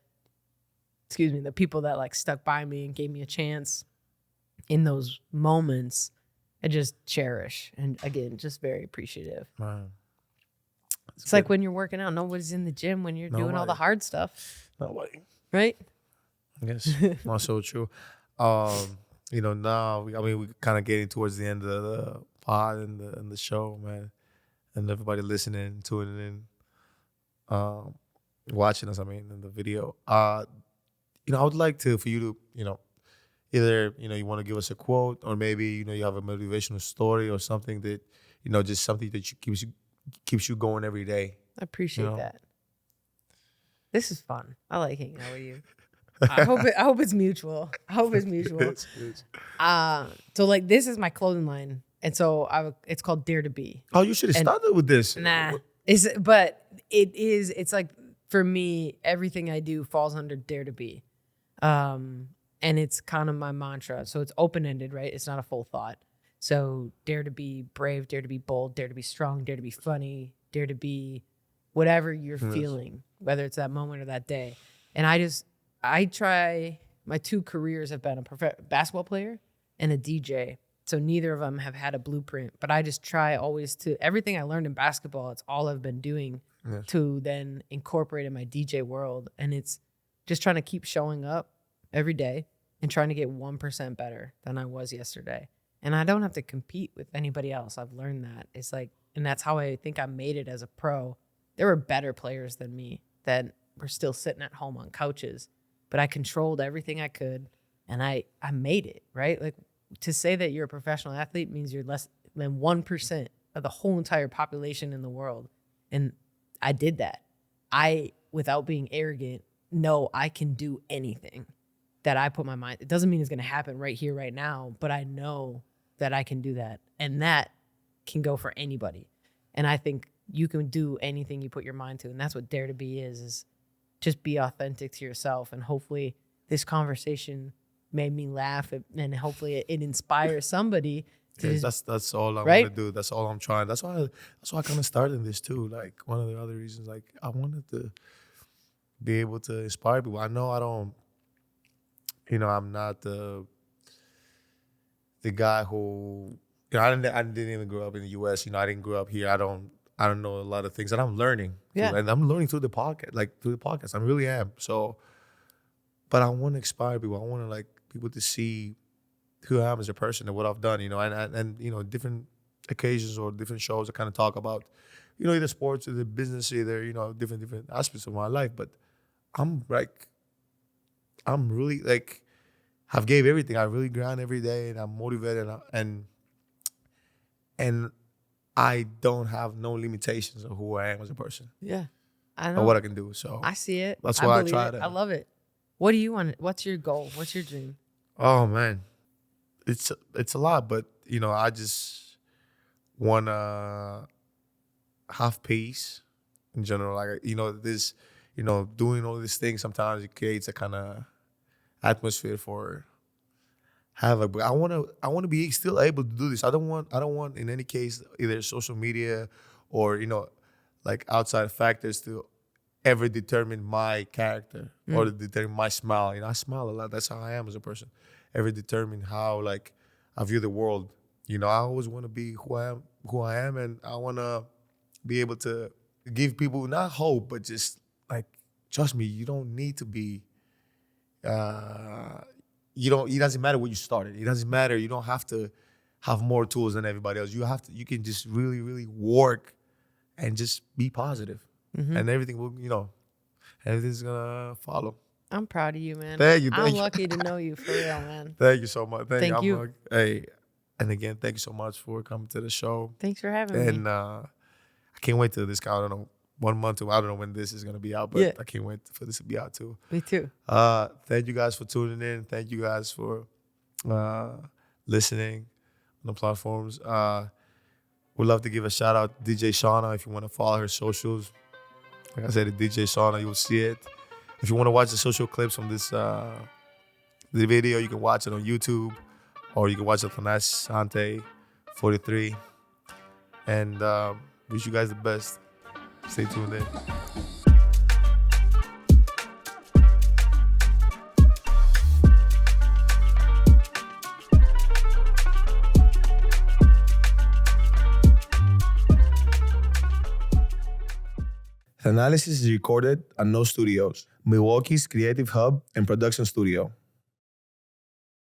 the people that like stuck by me and gave me a chance in those moments, I just cherish, and again, just very appreciative. Wow. It's good. Like when you're working out, nobody's in the gym when you're doing all the hard stuff. Nobody. Right? Yes, also true. You know, now we're kind of getting towards the end of the pod and the show, man, and everybody listening, tuning in, watching us. In the video. You know, I would like for you to, you know, either, you know, you want to give us a quote, or maybe, you know, you have a motivational story or something that, you know, just something that keeps you going every day. I appreciate that. This is fun. I like hanging out with you. I hope it's mutual. So like this is my clothing line, and so it's called Dare to Be. Oh, you should have started with this. Nah, it's like, for me, everything I do falls under Dare to Be. And it's kind of my mantra. So it's open-ended, right? It's not a full thought. So dare to be brave, dare to be bold, dare to be strong, dare to be funny, dare to be whatever you're feeling, whether it's that moment or that day. And I try, my 2 careers have been a basketball player and a DJ. So neither of them have had a blueprint, but I just try always everything I learned in basketball, it's all I've been doing to then incorporate in my DJ world. And it's just trying to keep showing up every day and trying to get 1% better than I was yesterday. And I don't have to compete with anybody else. I've learned that. It's like, and that's how I think I made it as a pro. There were better players than me that were still sitting at home on couches, but I controlled everything I could, and I made it, right? Like, to say that you're a professional athlete means you're less than 1% of the whole entire population in the world. And I did that. Without being arrogant, know I can do anything that I put my mind. It doesn't mean it's going to happen right here, right now, but I know that I can do that. And that can go for anybody. And I think you can do anything you put your mind to. And that's what Dare to Be is just be authentic to yourself. And hopefully this conversation made me laugh, and hopefully it inspires somebody. That's all I want to do. That's all I'm trying. That's why I kind of started this too. Like, one of the other reasons, like, I wanted to be able to inspire people. I know I don't, you know, I'm not the guy who, you know, I didn't even grow up in the U.S. You know, I didn't grow up here. I don't know a lot of things, and I'm learning. Yeah. And I'm learning through the podcast. I really am. So, but I want to inspire people. I want to, like, people to see who I am as a person and what I've done, you know, and you know, different occasions or different shows I kind of talk about, you know, either sports, either business, either, you know, different aspects of my life. But I'm really, like, I've gave everything. I really grind every day, and I'm motivated, and I don't have no limitations of who I am as a person. Yeah, I know. Or what I can do. So I see it. That's why I try it. I love it. What do you want? What's your goal? What's your dream? Oh man, it's a lot, but you know, I just want to have peace in general. Like, you know, this, you know, doing all these things, sometimes it creates a kind of atmosphere for havoc. But I want to be still able to do this. I don't want in any case either social media or, you know, like outside factors to ever determine my character or to determine my smile. You know, I smile a lot. That's how I am as a person. Ever determine how, like, I view the world. You know, I always want to be who I am, and I want to be able to give people not hope, but just like, trust me, you don't need to be. It doesn't matter where you started. It doesn't matter. You don't have to have more tools than everybody else. You can just really, really work and just be positive. And everything will, everything's gonna follow. I'm proud of you, man. Thank you. I'm lucky to know you, for real, man. Thank you so much. Thank you. Hey, and again, thank you so much for coming to the show. Thanks for having me. And I can't wait till this. I don't know, 1 month. I don't know when this is gonna be out, but I can't wait for this to be out too. Me too. Thank you guys for tuning in. Thank you guys for listening on the platforms. We'd love to give a shout out to DJ Shawna. If you want to follow her socials, like I said, at DJ Shawna, you'll see it. If you want to watch the social clips from this the video, you can watch it on YouTube, or you can watch it on Thanasis 43. And wish you guys the best. Stay tuned in. Thanalysis is recorded at No Studios, Milwaukee's creative hub and production studio.